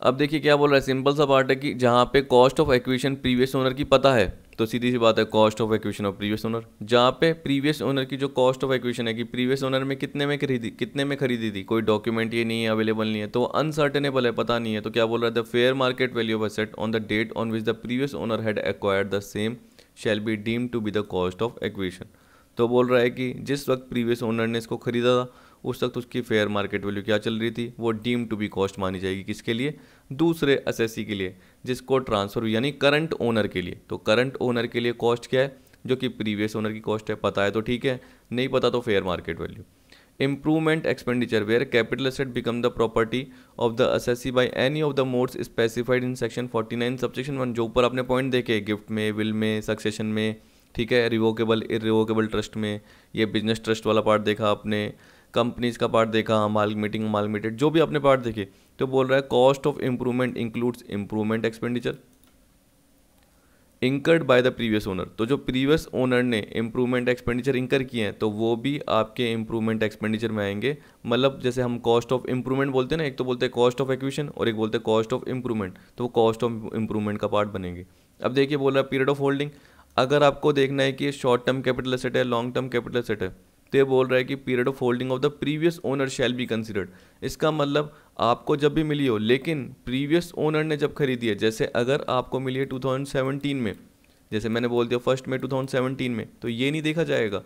अब देखिए क्या बोल रहा है, सिंपल सा पार्ट है कि जहाँ पे cost of acquisition previous owner की पता है तो सीधी सी बात है cost of acquisition of previous owner. जहाँ पे प्रीवियस ओनर की जो कॉस्ट ऑफ एक्विजिशन है कि प्रीवियस ओनर में कितने में खरीदी थी, कोई डॉक्यूमेंट ये नहीं है, अवेलेबल नहीं है, तो अनसर्टेनेबल है, पता नहीं है, तो क्या बोल रहा है, the fair market value of asset on the date on which the previous owner had acquired the same shall be deemed to be the cost of acquisition. तो बोल रहा है कि जिस वक्त प्रीवियस ओनर ने इसको खरीदा था उस वक्त उसकी फेयर मार्केट वैल्यू क्या चल रही थी, वो डीम टू बी कॉस्ट मानी जाएगी। किसके लिए, दूसरे असेसी के लिए जिसको ट्रांसफर हुई, यानी करंट ओनर के लिए। तो करंट ओनर के लिए कॉस्ट क्या है, जो कि प्रीवियस ओनर की कॉस्ट है, पता है तो ठीक है, नहीं पता तो fair market value. Improvement expenditure where capital asset become the property of the assessee by any of the modes specified in section 49 subsection 1। जो ऊपर आपने पॉइंट देखे, गिफ्ट में, विल में, सक्सेशन में, ठीक है, रिवोकेबल इरिवोकेबल ट्रस्ट में, ये बिजनेस ट्रस्ट वाला पार्ट देखा आपने, कंपनीज का पार्ट देखा, अमालगमेटेड, जो भी आपने पार्ट देखे। तो बोल रहा है cost of improvement includes improvement expenditure incurred by the previous owner. तो जो प्रीवियस ओनर ने इंप्रूवमेंट एक्सपेंडिचर इंकर किए हैं तो वो भी आपके इंप्रूवमेंट एक्सपेंडिचर में आएंगे। मतलब जैसे हम कॉस्ट ऑफ इंप्रूवमेंट बोलते हैं ना, एक तो बोलते हैं कॉस्ट ऑफ एक्विजिशन और एक बोलते हैं कॉस्ट ऑफ इंप्रूवमेंट, तो वो कॉस्ट ऑफ इंप्रूवमेंट का पार्ट बनेंगे। अब देखिए बोल रहा है पीरियड ऑफ होल्डिंग, अगर आपको देखना है कि शॉर्ट टर्म कैपिटल एसेट है, लॉन्ग टर्म कैपिटल एसेट है, तो ये बोल रहा है कि period of holding of the previous owner shell be considered. इसका मतलब आपको जब भी मिली हो, लेकिन प्रीवियस ओनर ने जब खरीदी है, जैसे अगर आपको मिली है 2017 में, जैसे मैंने बोल दिया फर्स्ट में 2017 में, तो ये नहीं देखा जाएगा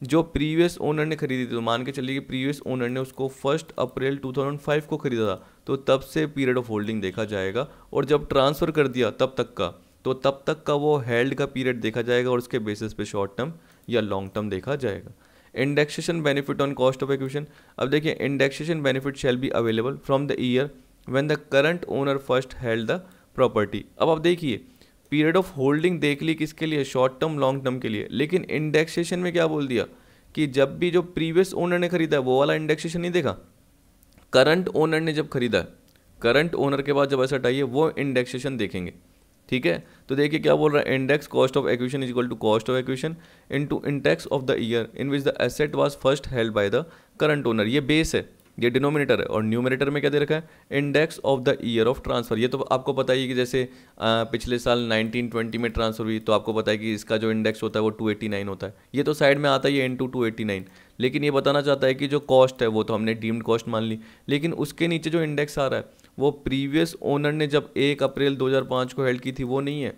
जो प्रीवियस ओनर ने खरीदी थी। तो मान के चलिए कि प्रीवियस ओनर ने उसको 1 अप्रैल 2005 को खरीदा था, तो तब से पीरियड ऑफ होल्डिंग देखा जाएगा, और जब ट्रांसफ़र कर दिया तब तक का, तो तब तक का वो हेल्ड का पीरियड देखा जाएगा और उसके बेसिस पे शॉर्ट टर्म या लॉन्ग टर्म देखा जाएगा। Indexation benefit on cost of acquisition. अब देखिए indexation benefit shall be available from the year when the current owner first held the property. अब आप देखिए पीरियड ऑफ होल्डिंग देख ली किसके लिए, शॉर्ट टर्म लॉन्ग टर्म के लिए, लेकिन इंडेक्सेशन में क्या बोल दिया कि जब भी जो प्रीवियस ओनर ने खरीदा है वो वाला इंडेक्सेशन नहीं देखा, करंट ओनर ने जब खरीदा है, करंट ओनर के बाद जब एसेट आई है वो इंडेक्सेशन देखेंगे। ठीक है, तो देखिए क्या बोल रहा है, index cost of acquisition is equal to cost of acquisition into index of the year in which the asset was first held by the current owner. ये बेस है, ये डिनोमिनेटर है, और न्यूमरेटर में क्या दे रखा है, index of the year of transfer. ये तो आपको पता ही है कि जैसे पिछले साल 1920 में ट्रांसफर हुई, तो आपको पता है कि इसका जो इंडेक्स होता है वो 289 होता है। ये तो साइड में आता ही है इनटू 289, लेकिन ये बताना चाहता है कि जो कॉस्ट है वो तो हमने डीम्ड कॉस्ट मान ली, लेकिन उसके नीचे जो इंडेक्स आ रहा है वो प्रीवियस ओनर ने जब 1 अप्रैल 2005 को हेल्ड की थी वो नहीं है।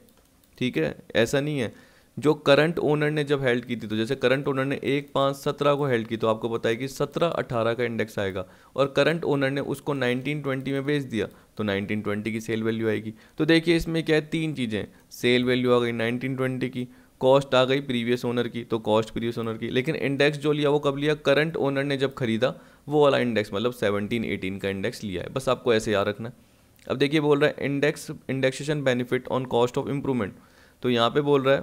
ठीक है, ऐसा नहीं है, जो करंट ओनर ने जब हेल्ड की थी, तो जैसे करंट ओनर ने 1/5/17 को हेल्ड की, तो आपको पता है कि 17/18 का इंडेक्स आएगा, और करंट ओनर ने उसको 1920 में बेच दिया तो 1920 की सेल वैल्यू आएगी। तो देखिए इसमें क्या है, 3 चीज़ें, सेल वैल्यू आ गई 1920 की, कॉस्ट आ गई प्रीवियस ओनर की, तो कॉस्ट प्रीवियस ओनर की, लेकिन इंडेक्स जो लिया वो कब लिया, करंट ओनर ने जब खरीदा वो वाला इंडेक्स, मतलब 17-18 का इंडेक्स लिया है। बस आपको ऐसे याद रखना है। अब देखिए बोल रहा है indexation benefit on cost of improvement. तो यहाँ पे बोल रहा है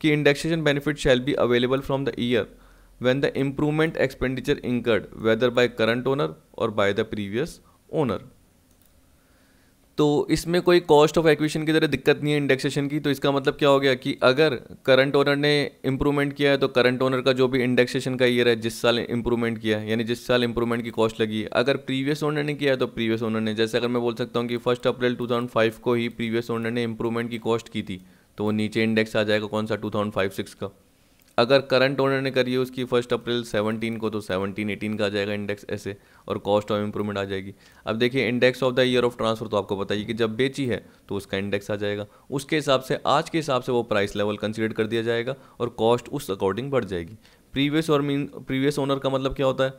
कि indexation benefit shall be available from the year when the improvement expenditure incurred whether by current owner और बाय द प्रीवियस ओनर। तो इसमें कोई कॉस्ट ऑफ एक्विजिशन की तरह दिक्कत नहीं है इंडेक्सेशन की। तो इसका मतलब क्या हो गया कि अगर करंट ओनर ने इंप्रूवमेंट किया है तो करंट ओनर का जो भी इंडेक्सेशन का ईयर है जिस साल इंप्रूवमेंट किया है, यानी जिस साल इंप्रूवमेंट की कॉस्ट लगी है। अगर प्रीवियस ओनर ने किया है तो प्रीवियस ओनर ने, जैसे अगर मैं बोल सकता हूँ कि 1 अप्रैल 2005 को ही प्रीवियस ओनर ने इंप्रूवमेंट की कॉस्ट की थी, तो वो नीचे इंडेक्स आ जाएगा कौन सा, 2005-06 का। अगर करंट ओनर ने करी है उसकी 1 अप्रैल 17 को, तो 17-18 का आ जाएगा इंडेक्स ऐसे, और कॉस्ट ऑफ इंप्रूवमेंट आ जाएगी। अब देखिए index of the year of transfer, तो आपको बताइए कि जब बेची है तो उसका इंडेक्स आ जाएगा, उसके हिसाब से आज के हिसाब से वो प्राइस लेवल कंसीडर कर दिया जाएगा और कॉस्ट उस अकॉर्डिंग बढ़ जाएगी। प्रीवियस ओनर का मतलब क्या होता है,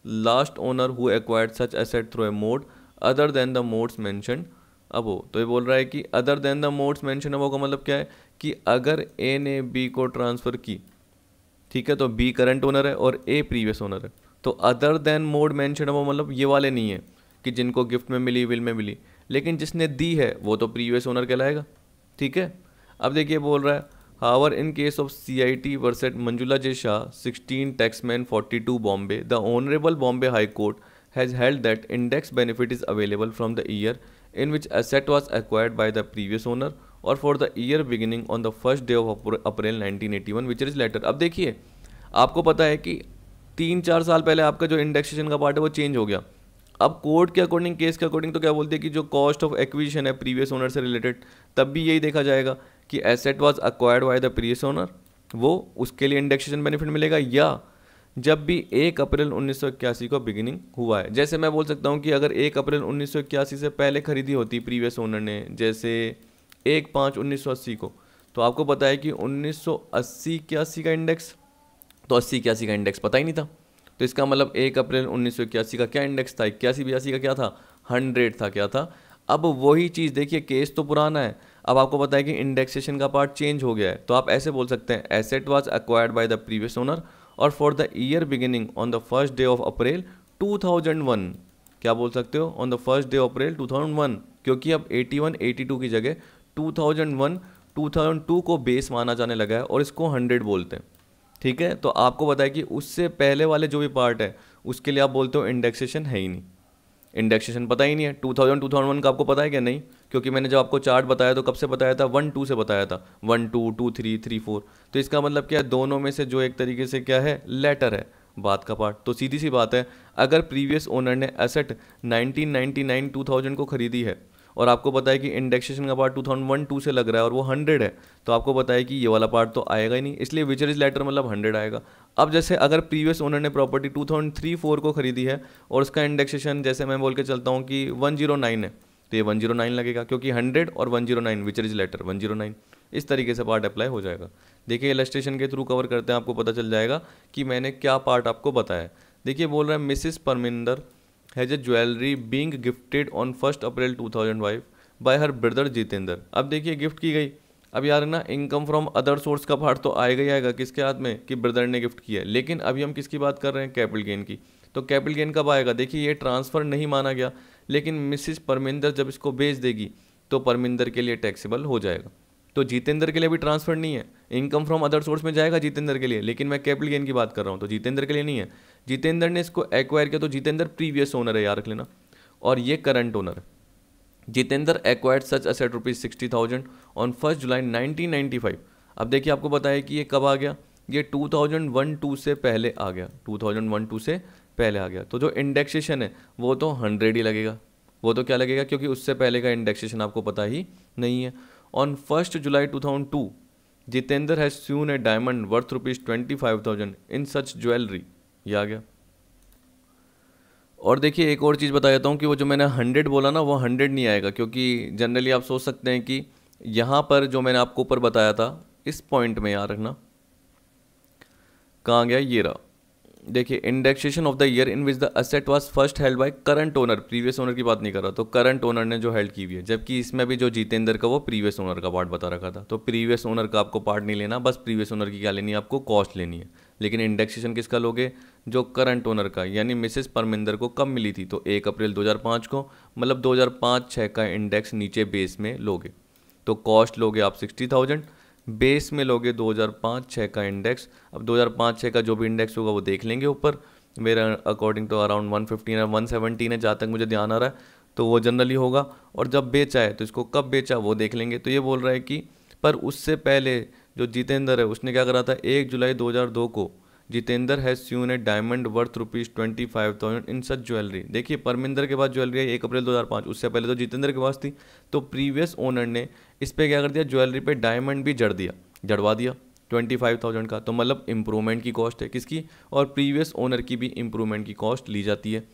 last owner who acquired such asset through a mode other than the modes mentioned above. तो ये बोल रहा है कि other than the modes mention above का मतलब क्या है कि अगर ए ने बी को ट्रांसफ़र की, ठीक है, तो बी करंट ओनर है और ए प्रीवियस ओनर है। तो other than mode mention above मतलब ये वाले नहीं है कि जिनको गिफ्ट में मिली, विल में मिली, लेकिन जिसने दी है वो तो प्रीवियस ओनर कहलाएगा, ठीक है। अब देखिए बोल रहा है, however in case of CIT versus Manjula J Shah 16 taxman 42 Bombay, the honourable Bombay high court has held that index benefit is available from the year in which asset was acquired by the previous owner or for the year beginning on the first day of April 1981 which is later। अब देखिए आपको पता है कि 3-4 साल पहले आपका जो इंडेक्सेशन का पार्ट है वो चेंज हो गया। अब कोर्ट के अकॉर्डिंग, केस के अकॉर्डिंग तो क्या बोलते हैं कि जो कॉस्ट ऑफ एक्विजिशन है प्रीवियस ओनर से रिलेटेड, तब भी यही देखा जाएगा कि asset was acquired bye the previous owner, वो उसके लिए इंडेक्सेशन बेनिफिट मिलेगा, या जब भी 1 अप्रैल 1981 को बिगिनिंग हुआ है। जैसे मैं बोल सकता हूँ कि अगर 1 अप्रैल 1981 से पहले खरीदी होती प्रीवियस ओनर ने, जैसे 1/5/1980 को, तो आपको पता है कि 1980-81 का इंडेक्स, तो 80-81 का इंडेक्स पता ही नहीं था। तो इसका मतलब 1 अप्रैल 1981 का क्या इंडेक्स था, 81-82 का क्या था, 100 था, क्या था। अब वही चीज़ देखिए, केस तो पुराना है, अब आपको पता है कि इंडेक्सेशन का पार्ट चेंज हो गया है, तो आप ऐसे बोल सकते हैं asset was acquired by the previous owner और for the year beginning on the first day of April 2001। क्या बोल सकते हो, on the first day of April 2001, क्योंकि अब 81-82 की जगह 2001-2002 को बेस माना जाने लगा है और इसको 100 बोलते हैं, ठीक है। तो आपको बताया कि उससे पहले वाले जो भी पार्ट है उसके लिए आप बोलते हो इंडेक्सेशन है ही नहीं, इंडेक्सेशन पता ही नहीं है। 2001 का आपको पता है क्या, नहीं, क्योंकि मैंने जब आपको चार्ट बताया तो कब से बताया था, 1-2 से बताया था, 1-2, 2-3, 3-4। तो इसका मतलब क्या है, दोनों में से जो एक तरीके से क्या है, लेटर है बात का पार्ट। तो सीधी सी बात है, अगर प्रीवियस ओनर ने एसेट 1999-2000 को खरीदी है और आपको पता है कि इंडेक्सेशन का पार्ट 2001-2 से लग रहा है और वो 100 है, तो आपको पता है कि ये वाला पार्ट तो आएगा ही नहीं, इसलिए विच इज लेटर मतलब 100 आएगा। अब जैसे अगर प्रीवियस ओनर ने प्रॉपर्टी 2003-4 को खरीदी है और उसका इंडेक्सेशन जैसे मैं बोल के चलता हूँ कि 109 है, तो ये 109 लगेगा, क्योंकि 100 और 109 विच इज लेटर 109, इस तरीके से पार्ट अप्लाई हो जाएगा। देखिए इलस्ट्रेशन के थ्रू कवर करते हैं, आपको पता चल जाएगा कि मैंने क्या पार्ट आपको बताया। देखिए बोल रहा है, Mrs Parminder has a jewellery being gifted on 1 April 2005 bye her brother Jitendra. अब देखिए गिफ्ट की गई, अब यार ना इनकम फ्रॉम अदर सोर्स का पार्ट तो आएगा ही आएगा, किसके हाथ में, कि ब्रदर ने गिफ्ट किया है। लेकिन अभी हम किसकी बात कर रहे हैं, कैपिटल गेन की। तो कैपिटल गेन कब आएगा, देखिए ये ट्रांसफ़र नहीं माना गया, लेकिन मिसिस परमिंदर जब इसको बेच देगी तो परमिंदर के लिए टैक्सेबल हो जाएगा। तो जितेंद्र के लिए भी ट्रांसफर नहीं है, इनकम फ्रॉम अदर सोर्स में जाएगा जितेंद्र के लिए, लेकिन मैं कैपिटल गेन की बात कर रहा हूँ, तो जितेंद्र के लिए नहीं है। जितेंद्र ने इसको एक्वायर किया, तो जितेंद्र प्रीवियस ओनर है, याद रख लेना, और ये करंट ओनर है। Jitendra acquired such asset ₹60,000 on 1 जुलाई 1995। अब देखिए आपको पता है कि ये कब आ गया, ये 2001-2 से पहले आ गया, 2001-2 से पहले आ गया। तो जो इंडेक्सेशन है वो तो 100 ही लगेगा, वो तो क्या लगेगा, क्योंकि उससे पहले का इंडेक्सेशन आपको पता ही नहीं है। On 1 July 2002 Jitendra has seen A diamond worth ₹25,000 in such jewellery, ये आ गया। और देखिए एक और चीज़ बता देता हूँ कि वो जो मैंने 100 बोला ना, वो 100 नहीं आएगा, क्योंकि जनरली आप सोच सकते हैं कि यहाँ पर जो मैंने आपको ऊपर बताया था इस पॉइंट में याद रखना, कहाँ गया, ये रहा। देखिए indexation of the year in which the asset was first held by current owner, previous owner की बात नहीं कर रहा, तो करंट ओनर ने जो हेल्ड की हुई है, जबकि इसमें भी जो जितेंद्र का वो प्रीवियस ओनर का पार्ट बता रखा था। तो प्रीवियस ओनर का आपको पार्ट नहीं लेना, बस प्रीवियस ओनर की क्या लेनी है, आपको कॉस्ट लेनी है। लेकिन इंडेक्सेशन किसका लोगे, जो करंट ओनर का, यानी मिसेस परमिंदर को कब मिली थी, तो 1 अप्रैल 2005 को, मतलब 2005-6 का इंडेक्स नीचे बेस में लोगे। तो कॉस्ट लोगे आप 60,000, बेस में लोगे 2005-6 का इंडेक्स। अब 2005-6 का जो भी इंडेक्स होगा वो देख लेंगे ऊपर, मेरा अकॉर्डिंग टू अराउंड 115 या 117 है जहाँ तक मुझे ध्यान आ रहा है, तो वो जनरली होगा। और जब बेचा है तो इसको कब बेचा वो देख लेंगे। तो ये बोल रहा है कि पर उससे पहले जो जितेंद्र है उसने क्या करा था, 1 जुलाई 2002 को Jitendra has seen A diamond worth ₹25,000 in such jewellery. देखिए परमिंदर के पास ज्वेलरी है 1 अप्रैल 2005, उससे पहले तो जितेंद्र के पास थी। तो प्रीवियस ओनर ने इस पर क्या कर दिया, ज्वेलरी पे डायमंड भी जड़वा दिया 25,000 का। तो मतलब इंप्रूवमेंट की कॉस्ट है किसकी, और प्रीवियस ओनर की भी इंप्रूवमेंट की कॉस्ट ली जाती है।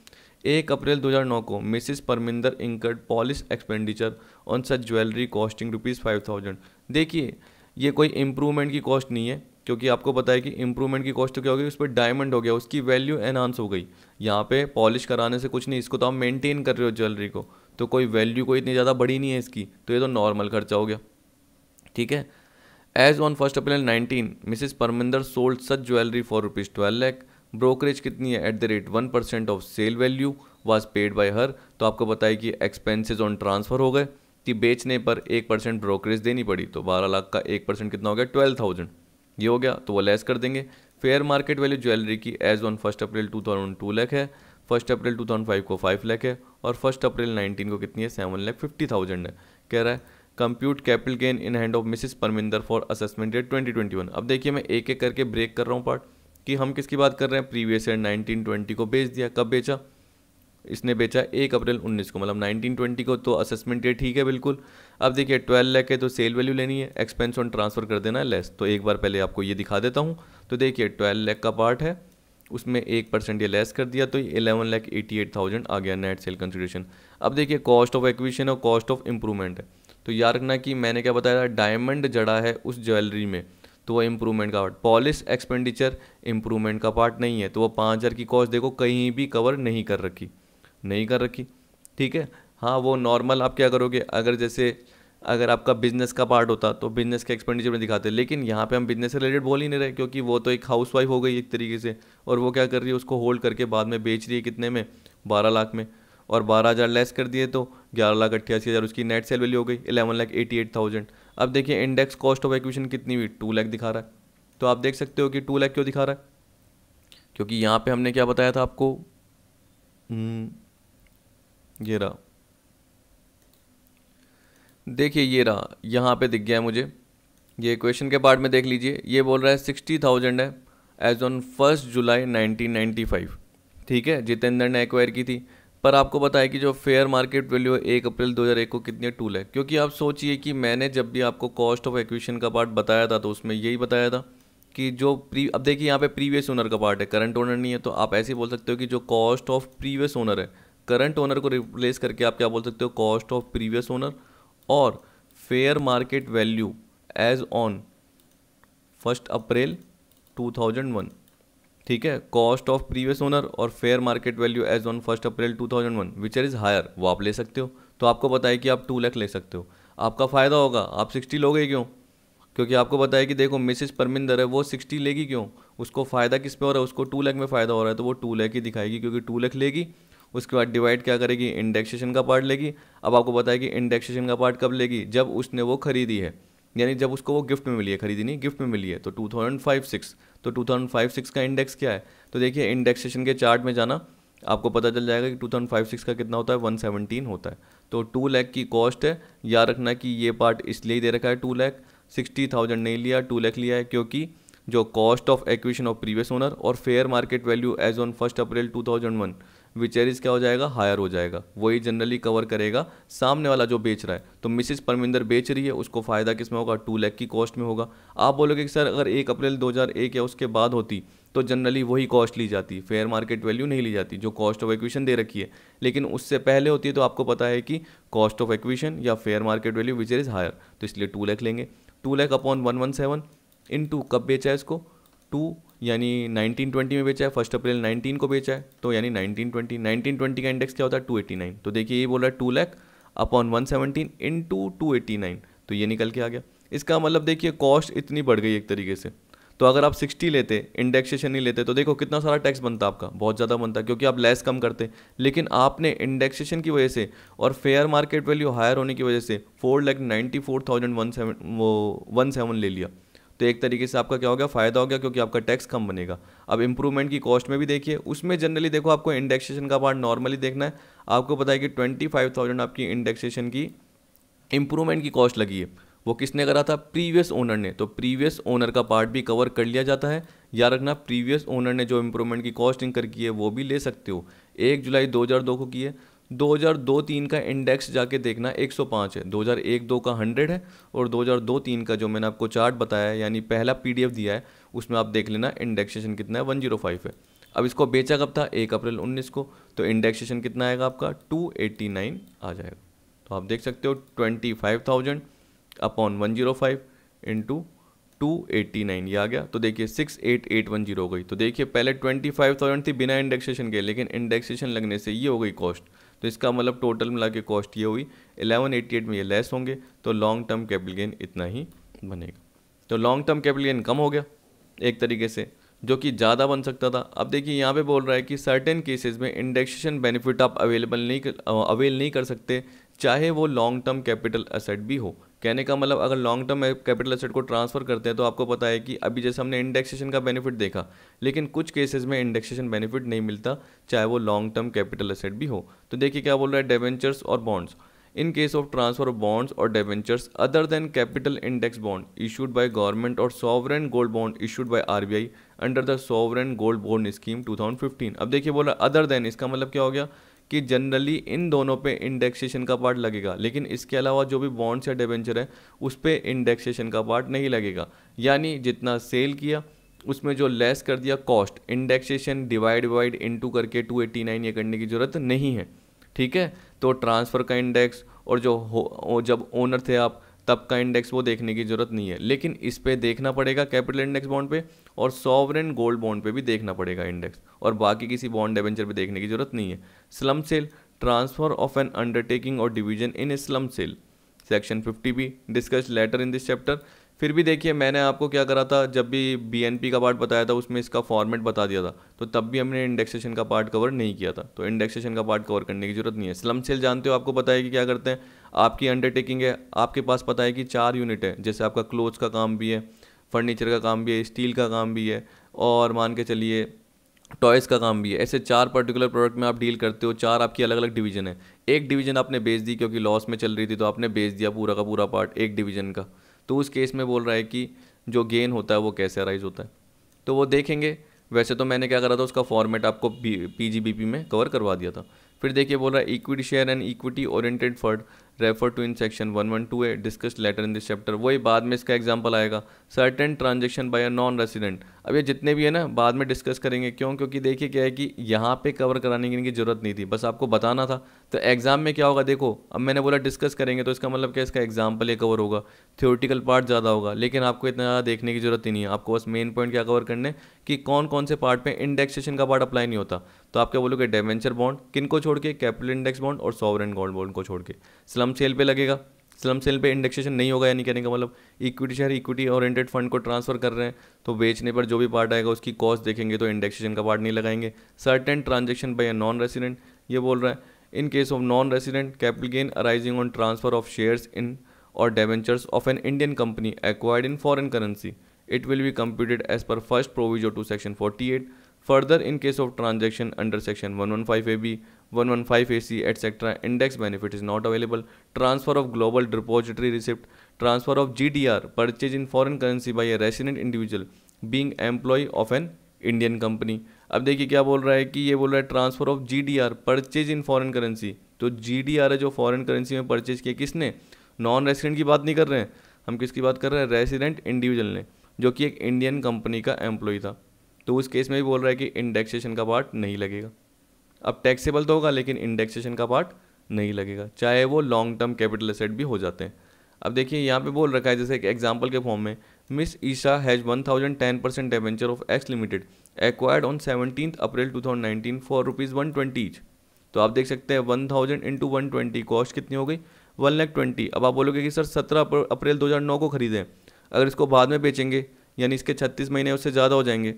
1 अप्रैल 2009 को Mrs Parminder incurred polish expenditure on such jewellery costing ₹5,000। देखिए ये कोई इंप्रूवमेंट की कॉस्ट नहीं है, क्योंकि आपको पता है कि इंप्रूवमेंट की कॉस्ट तो क्या हो गई, उस पर डायमंड हो गया, उसकी वैल्यू एनहांस हो गई। यहाँ पे पॉलिश कराने से कुछ नहीं, इसको तो आप मेंटेन कर रहे हो ज्वेलरी को, तो कोई वैल्यू कोई इतनी ज़्यादा बड़ी नहीं है इसकी, तो ये तो नॉर्मल खर्चा हो गया। ठीक है। As on 1 April 19 Mrs Parminder sold such jewellery for ₹12 lakh. Brokerage कितनी है, @1% of sale value was paid by her. तो आपको पता है कि एक्सपेंसेस ऑन ट्रांसफ़र हो गए कि बेचने पर 1% ब्रोकरेज देनी पड़ी, तो 12 लाख का 1% कितना हो गया, 12,000 ये हो गया, तो वो लेस कर देंगे। फेयर मार्केट वैल्यू ज्वेलरी की एज ऑन 1 अप्रैल 2000 2 लाख है, 1 अप्रैल 2005 को 5 लाख है, और 1 अप्रैल 19 को कितनी है, 7,50,000 है। कह रहा है compute capital gain in hand of Mrs Parminder for assessment year 2021। अब देखिए मैं एक एक करके ब्रेक कर रहा हूँ पार्ट, कि हम किसकी बात कर रहे हैं, प्रीवियस ईयर 1920 को बेच दिया। कब बेचा, इसने बेचा 1 अप्रैल 19 को, मतलब 1920 को, तो असेसमेंट ईयर ठीक है बिल्कुल। अब देखिए 12 लाख है तो सेल वैल्यू लेनी है, एक्सपेंस ऑन ट्रांसफ़र कर देना है लेस। तो एक बार पहले आपको ये दिखा देता हूँ। तो देखिए 12 लाख का पार्ट है, उसमें 1% ये लेस कर दिया, तो 11,88,000 आ गया नेट सेल कंसिडरेशन। अब देखिए कॉस्ट ऑफ एक्विजिशन और कॉस्ट ऑफ इंप्रूवमेंट है। तो याद रखना कि मैंने क्या बताया था, डायमंड जड़ा है उस ज्वेलरी में, तो वो इंप्रूवमेंट का पार्ट। पॉलिश एक्सपेंडिचर इंप्रूवमेंट का पार्ट नहीं है, तो वो 5,000 की कॉस्ट देखो कहीं भी कवर नहीं कर रखी। ठीक है। हाँ वो नॉर्मल आप क्या करोगे, अगर आपका बिजनेस का पार्ट होता तो बिजनेस के एक्सपेंडिचर में दिखाते, लेकिन यहाँ पे हम बिजनेस से रिलेटेड बोल ही नहीं रहे, क्योंकि वो तो एक हाउसवाइफ हो गई एक तरीके से, और वो क्या कर रही है, उसको होल्ड करके बाद में बेच रही है कितने में, 12 लाख में, और 12,000 लेस कर दिए तो 11,88,000 उसकी नेट सेल वैल्यू हो गई, 11,88,000। अब देखिए इंडेक्स कॉस्ट ऑफ एक्विजिशन कितनी हुई, 2 लाख दिखा रहा है। तो आप देख सकते हो कि 2 लाख क्यों दिखा रहा है, क्योंकि यहाँ पे हमने क्या बताया था आपको, ये रहा, देखिए ये रहा, यहाँ पे दिख गया है मुझे, ये क्वेश्चन के पार्ट में देख लीजिए। ये बोल रहा है 60,000 है एज ऑन 1 जुलाई 1995। ठीक है, जितेंद्र ने एक्वायर की थी। पर आपको पता है कि जो फेयर मार्केट वैल्यू है 1 अप्रैल 2001 को कितनी है, 2 लाख। क्योंकि आप सोचिए कि मैंने जब भी आपको कॉस्ट ऑफ एक्विजिशन का पार्ट बताया था तो उसमें यही बताया था कि जो अब देखिए यहाँ पे प्रीवियस ओनर का पार्ट है, करंट ओनर नहीं है, तो आप ऐसे ही बोल सकते हो कि जो कॉस्ट ऑफ प्रीवियस ओनर है, करंट ओनर को रिप्लेस करके आप क्या बोल सकते हो, कॉस्ट ऑफ प्रीवियस ओनर। और fair market value as on 1 April 2001। ठीक है, कॉस्ट ऑफ प्रीवियस ओनर और fair market value as on 1 April 2001 which is higher, वो आप ले सकते हो। तो आपको पता है कि आप 2 लाख ले सकते हो, आपका फ़ायदा होगा। आप 60 लोगे क्यों, क्योंकि आपको पता है कि देखो मिसिस परमिंदर है वो 60 लेगी क्यों, उसको फ़ायदा किस पे हो रहा है, उसको 2 लाख में फ़ायदा हो रहा है, तो वो 2 लाख ही दिखाएगी, क्योंकि 2 लाख लेगी। उसके बाद डिवाइड क्या करेगी, इंडेक्सेशन का पार्ट लेगी। अब आपको पता है कि इंडेक्सेशन का पार्ट कब लेगी, जब उसने वो खरीदी है, यानी जब उसको वो गिफ्ट में मिली है, खरीदी नहीं गिफ्ट में मिली है, तो 2005-6। तो 2005-6 का इंडेक्स क्या है, तो देखिए इंडेक्सेशन के चार्ट में जाना, आपको पता चल जाएगा कि 2005-6 का कितना होता है, 117 होता है। तो 2 लाख की कॉस्ट है। याद रखना कि ये पार्ट इसलिए ही दे रखा है 2 लाख, 60,000 नहीं लिया, 2 लाख लिया है, क्योंकि जो cost of acquisition of previous owner और fair market value as on 1 April 2001 whichever is क्या हो जाएगा, हायर हो जाएगा, वही जनरली कवर करेगा सामने वाला जो बेच रहा है। तो मिसिस परमिंदर बेच रही है, उसको फ़ायदा किस में होगा, 2 लाख की कॉस्ट में होगा। आप बोलोगे कि सर अगर 1 अप्रैल 2001 या उसके बाद होती तो जनरली वही कॉस्ट ली जाती, फेयर मार्केट वैल्यू नहीं ली जाती, जो कॉस्ट ऑफ एक्विजिशन दे रखी है। लेकिन उससे पहले होती है तो आपको पता है कि कॉस्ट ऑफ एक्विजिशन या fair market value which is higher, तो इसलिए 2 लाख लेंगे। 2 लाख अपॉन 117 इनटू कब बेचा है इसको, 2 यानी 1920 में बेचा है, 1 अप्रैल 19 को बेचा है, तो यानी 1920 का इंडेक्स क्या होता है, 289। तो देखिए ये बोल रहा है 2 लाख अपॉन 117 इंटू 289, तो ये निकल के आ गया। इसका मतलब देखिए कॉस्ट इतनी बढ़ गई एक तरीके से। तो अगर आप 60 लेते, इंडेक्सेशन नहीं लेते, तो देखो कितना सारा टैक्स बनता आपका, बहुत ज़्यादा बनता, क्योंकि आप लेस कम करते। लेकिन आपने इंडेक्सेशन की वजह से और फेयर मार्केट वैल्यू हायर होने की वजह से 4,94,117 ले लिया। तो एक तरीके से आपका क्या हो गया, फ़ायदा हो गया, क्योंकि आपका टैक्स कम बनेगा। अब इंप्रूवमेंट की कॉस्ट में भी देखिए, उसमें जनरली देखो आपको इंडेक्सेशन का पार्ट नॉर्मली देखना है। आपको पता है कि 25,000 आपकी इंडेक्सेशन की इंप्रूवमेंट की कॉस्ट लगी है। वो किसने करा था, प्रीवियस ओनर ने। तो प्रीवियस ओनर का पार्ट भी कवर कर लिया जाता है। याद रखना, प्रीवियस ओनर ने जो इंप्रूवमेंट की कॉस्ट इंकर की है वो भी ले सकते हो। 1 जुलाई 2002 को की है। 2002-03 का इंडेक्स जाके देखना 105 है, 2001-02 का 100 है, और 2002-03 का जो मैंने आपको चार्ट बताया है, यानी पहला PDF दिया है, उसमें आप देख लेना इंडेक्सेशन कितना है, 105 है। अब इसको बेचा कब था, 1 अप्रैल 19 को। तो इंडेक्सेशन कितना आएगा आपका, 289 आ जाएगा। तो आप देख सकते हो 25,000 अपॉन 105 इंटू 289, ये आ गया। तो देखिए 68810 हो गई। तो देखिए पहले 25,000 थी बिना इंडेक्सेशन के, लेकिन इंडेक्सेशन लगने से ये हो गई कॉस्ट। तो इसका मतलब टोटल मिला के कॉस्ट ये हुई 1188 में, ये लेस होंगे, तो लॉन्ग टर्म कैपिटल गेन इतना ही बनेगा। तो लॉन्ग टर्म कैपिटल गेन कम हो गया एक तरीके से, जो कि ज़्यादा बन सकता था। अब देखिए यहाँ पे बोल रहा है कि सर्टेन केसेस में इंडेक्सेशन बेनिफिट आप अवेल नहीं कर सकते, चाहे वो लॉन्ग टर्म कैपिटल एसेट भी हो। कहने का मतलब अगर लॉन्ग टर्म कैपिटल एसेट को ट्रांसफर करते हैं तो आपको पता है कि अभी जैसे हमने इंडेक्सेशन का बेनिफिट देखा, लेकिन कुछ केसेस में इंडेक्सेशन बेनिफिट नहीं मिलता, चाहे वो लॉन्ग टर्म कैपिटल एसेट भी हो। तो देखिए क्या बोल रहा है, डिबेंचर्स और bonds. In case of transfer of bonds or debentures other than capital index bond issued by government or sovereign gold bond issued by RBI under the sovereign gold bond scheme 2015। अब देखिए बोला other than, इसका मतलब क्या हो गया कि generally in दोनों पे इंडेक्सेशन का पार्ट लगेगा, लेकिन इसके अलावा जो भी बॉन्ड्स या डिबेंचर है उस पे इंडेक्सेशन का पार्ट नहीं लगेगा। यानी जितना सेल किया उसमें जो लेस कर दिया कॉस्ट, इंडेक्सेशन डिवाइड इनटू करके 289 ये करने की जरूरत नहीं है। ठीक है, तो ट्रांसफ़र का इंडेक्स और जब ओनर थे आप तब का इंडेक्स वो देखने की ज़रूरत नहीं है, लेकिन इस पे देखना पड़ेगा कैपिटल इंडेक्स बॉन्ड पे, और सॉवरेन गोल्ड बॉन्ड पे भी देखना पड़ेगा इंडेक्स, और बाकी किसी बॉन्ड डिबेंचर पे देखने की ज़रूरत नहीं है। Slump sale, transfer of an undertaking और division in a slump sale, section 50B discuss later in this chapter. फिर भी देखिए मैंने आपको क्या करा था, जब भी BNP का पार्ट बताया था उसमें इसका फॉर्मेट बता दिया था, तो तब भी हमने इंडेक्सेशन का पार्ट कवर नहीं किया था। तो इंडेक्सेशन का पार्ट कवर करने की जरूरत नहीं है। स्लम सेल जानते हो, आपको पता है कि क्या करते हैं, आपकी अंडरटेकिंग है, आपके पास पता है कि 4 यूनिट है, जैसे आपका क्लोथ्स का काम भी है, फर्नीचर का काम भी है, स्टील का काम भी है, और मान के चलिए टॉयज़ का काम भी है। ऐसे 4 पर्टिकुलर प्रोडक्ट में आप डील करते हो, 4 आपकी अलग अलग डिवीजन है। एक डिवीजन आपने बेच दी क्योंकि लॉस में चल रही थी, तो आपने बेच दिया पूरा का पूरा पार्ट एक डिवीजन का। तो उस केस में बोल रहा है कि जो गेन होता है वो कैसे अराइज होता है, तो वो देखेंगे। वैसे तो मैंने क्या करा था, उसका फॉर्मेट आपको PGBP में कवर करवा दिया था। फिर देखिए बोल रहा है equity share and equity oriented fund refer to in section 112A discuss later in this chapter. वही बाद में इसका एग्जांपल आएगा, certain transaction by a non resident. अब ये जितने भी है ना बाद में डिस्कस करेंगे, क्यों, क्योंकि देखिए क्या है कि यहाँ पे कवर कराने की इनकी जरूरत नहीं थी, बस आपको बताना था। तो एग्जाम में क्या होगा, देखो अब मैंने बोला डिस्कस करेंगे, तो इसका मतलब क्या, इसका एग्जाम्पल ये कवर होगा, थ्योरेटिकल पार्ट ज़्यादा होगा, लेकिन आपको इतना ज़्यादा देखने की जरूरत ही नहीं है। आपको बस मेन पॉइंट क्या कवर करने कि कौन कौन से पार्ट पे इंडेक्सेशन का पार्ट अप्लाई नहीं होता। तो आप क्या बोलोगे, डिबेंचर बॉन्ड किन को छोड़ के, कैपिटल इंडेक्स बॉन्ड और सॉवरेन गोल्ड बॉन्ड को छोड़ के। स्लम सेल पे लगेगा, स्लम सेल पे इंडेक्सेशन नहीं होगा, यानी कहने का मतलब equity share equity oriented fund को ट्रांसफर कर रहे हैं, तो बेचने पर जो भी पार्ट आएगा उसकी कॉस्ट देखेंगे, तो इंडेक्सेशन का पार्ट नहीं लगाएंगे। Certain transaction by a non resident, ये बोल रहा है in case of non resident capital gain arising on transfer of shares in और debentures of an Indian company acquired in foreign currency, it will be computed as per first proviso to section 48. Further, in case of transaction under section 115AB, 115AC, etc., index benefit is not available. Transfer of global depository receipt, transfer of GDR, purchase in foreign currency by a resident individual being employee of an Indian company. अब देखिए क्या बोल रहा है कि ये बोल रहा है transfer of GDR, purchase in foreign currency. तो GDR है जो फॉरेन करेंसी में परचेज किया, किसने, नॉन रेसिडेंट की बात नहीं कर रहे हैं हम, किसकी बात कर रहे हैं, रेसिडेंट इंडिविजुअल ने, जो कि एक इंडियन कंपनी का एम्प्लॉय था। तो उस केस में भी बोल रहा है कि इंडेक्सेशन का पार्ट नहीं लगेगा। अब टैक्सेबल तो होगा लेकिन इंडेक्सेशन का पार्ट नहीं लगेगा, चाहे वो लॉन्ग टर्म कैपिटल एसेट भी हो जाते हैं। अब देखिए यहाँ पे बोल रखा है, जैसे एक एग्जांपल के फॉर्म में, Miss Isha has 1010% debenture of X Limited acquired on 17 April 2019 for ₹120 each. तो आप देख सकते हैं 1000 इंटू 120 कॉस्ट कितनी हो गई, 1,20,000। अब आप बोलोगे कि सर 17 अप्रैल 2009 को खरीदें, अगर इसको बाद में बेचेंगे यानी इसके 36 महीने उससे ज़्यादा हो जाएंगे।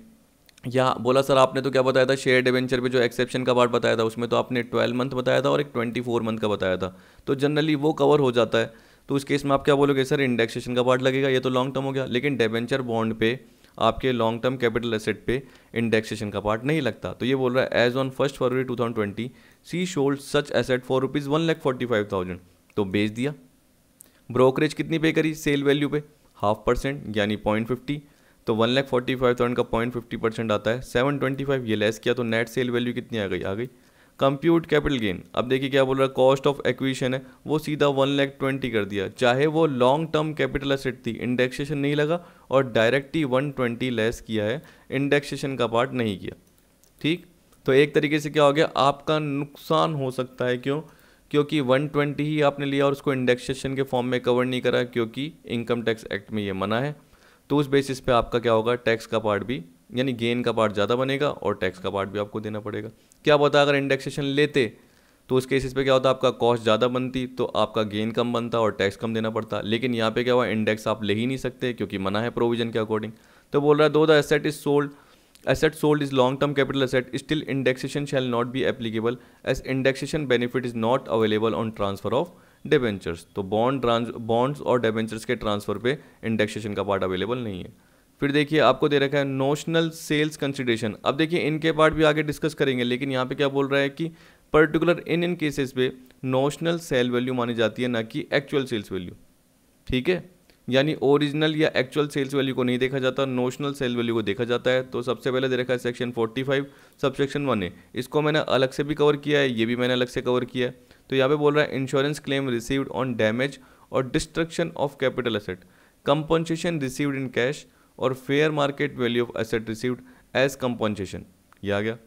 या बोला सर आपने तो क्या बताया था शेयर डिवेंचर पे जो एक्सेप्शन का पार्ट बताया था उसमें तो आपने 12 मंथ बताया था और एक 24 मंथ का बताया था, तो जनरली वो कवर हो जाता है। तो उस केस में आप क्या बोलोगे सर इंडेक्सेशन का पार्ट लगेगा, ये तो लॉन्ग टर्म हो गया। लेकिन डिवेंचर बॉन्ड पे आपके लॉन्ग टर्म कैपिटल एसेट पे इंडेक्सेशन का पार्ट नहीं लगता। तो ये बोल रहा है as on 1 February 2020 she sold such asset for ₹1,45,000, तो बेच दिया। ब्रोकरेज कितनी पे करी सेल वैल्यू पे 0.5% यानी 0.50, तो 1,45,000 का 0.50% आता है 725, ये लेस किया तो नेट सेल वैल्यू कितनी आ गई। कंप्यूट कैपिटल गेन, अब देखिए क्या बोल रहा है कॉस्ट ऑफ एक्विजिशन है वो सीधा 1,20,000 कर दिया, चाहे वो लॉन्ग टर्म कैपिटल एसेट थी इंडेक्सेशन नहीं लगा और डायरेक्ट ही 120 लेस किया है, इंडेक्सेशन का पार्ट नहीं किया। ठीक, तो एक तरीके से क्या हो गया आपका नुकसान हो सकता है, क्यों? क्योंकि 120 ही आपने लिया और उसको इंडेक्सेशन के फॉर्म में कवर नहीं करा क्योंकि इनकम टैक्स एक्ट में ये मना है। तो उस बेसिस पे आपका क्या होगा टैक्स का पार्ट भी यानी गेन का पार्ट ज़्यादा बनेगा और टैक्स का पार्ट भी आपको देना पड़ेगा। क्या पता अगर इंडेक्सेशन लेते तो उस केसेस पे क्या होता आपका कॉस्ट ज़्यादा बनती तो आपका गेन कम बनता और टैक्स कम देना पड़ता। लेकिन यहाँ पे क्या हुआ इंडेक्स आप ले ही नहीं सकते क्योंकि मना है प्रोविजन के अकॉर्डिंग। तो बोल रहा है दो the asset is sold asset sold is long term capital asset, still indexation shall not be applicable as indexation benefit is not available on transfer of debentures। तो बॉन्ड्स और डेबेंचर्स के transfer पे indexation का part available नहीं है। फिर देखिए आपको दे रखा है नोशनल सेल्स कंसिडरेशन, अब देखिए इनके पार्ट भी आगे डिस्कस करेंगे, लेकिन यहाँ पे क्या बोल रहा है कि पर्टिकुलर इन केसेस पे नोशनल सेल वैल्यू मानी जाती है ना कि एक्चुअल सेल्स वैल्यू। ठीक है, यानी ओरिजिनल या एक्चुअल सेल्स वैल्यू को नहीं देखा जाता, नोशनल सेल वैल्यू को देखा जाता है। तो सबसे पहले दे रखा है सेक्शन 45 सबसेक्शन 1 है, इसको मैंने अलग से भी कवर किया है, ये भी मैंने अलग से कवर किया है। तो यहाँ पे बोल रहा है insurance claim received on damage और destruction of capital asset, compensation received in cash और fair market value of asset received as compensation, ये आ गया।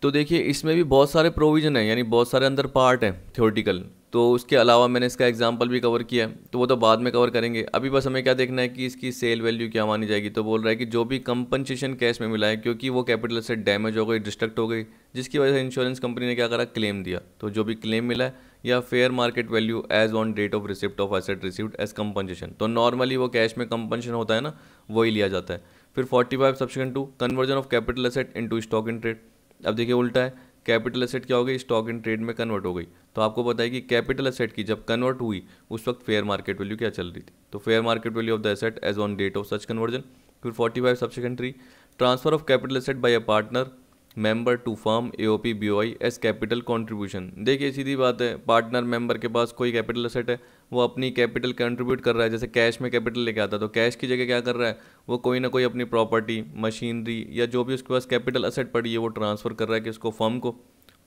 तो देखिए इसमें भी बहुत सारे प्रोविजन है यानी बहुत सारे अंदर पार्ट हैं थ्योरेटिकल, तो उसके अलावा मैंने इसका एग्जांपल भी कवर किया है, तो वो तो बाद में कवर करेंगे। अभी बस हमें क्या देखना है कि इसकी सेल वैल्यू क्या मानी जाएगी। तो बोल रहा है कि जो भी कंपनसेशन कैश में मिला है क्योंकि वो कैपिटल एसेट डैमेज हो गई डिस्ट्रक्ट हो गई जिसकी वजह से इंश्योरेंस कंपनी ने क्या करा क्लेम दिया, तो जो भी क्लेम मिला है या fair market value as on date of receipt of asset received as compensation, तो नॉर्मली वो कैश में कंपनसेशन होता है ना वही लिया जाता है। फिर 45 subsection 2 conversion of capital asset into stock in trade, अब देखिए उल्टा है, कैपिटल एसेट क्या हो गई स्टॉक इन ट्रेड में कन्वर्ट हो गई। तो आपको पता है कि कैपिटल एसेट की जब कन्वर्ट हुई उस वक्त फेयर मार्केट वैल्यू क्या चल रही थी, तो fair market value of the asset as on date of such conversion. फिर 45 subsection 3 transfer of capital asset by a partner member to firm AOP BOI as capital contribution. देखिए सीधी बात है, पार्टनर मेंबर के पास कोई कैपिटल एसेट है वो अपनी कैपिटल कंट्रीब्यूट कर रहा है, जैसे कैश में कैपिटल लेके आता है तो कैश की जगह क्या कर रहा है वो कोई ना कोई अपनी प्रॉपर्टी मशीनरी या जो भी उसके पास कैपिटल एसेट पड़ी है वो ट्रांसफर कर रहा है किसको फर्म को।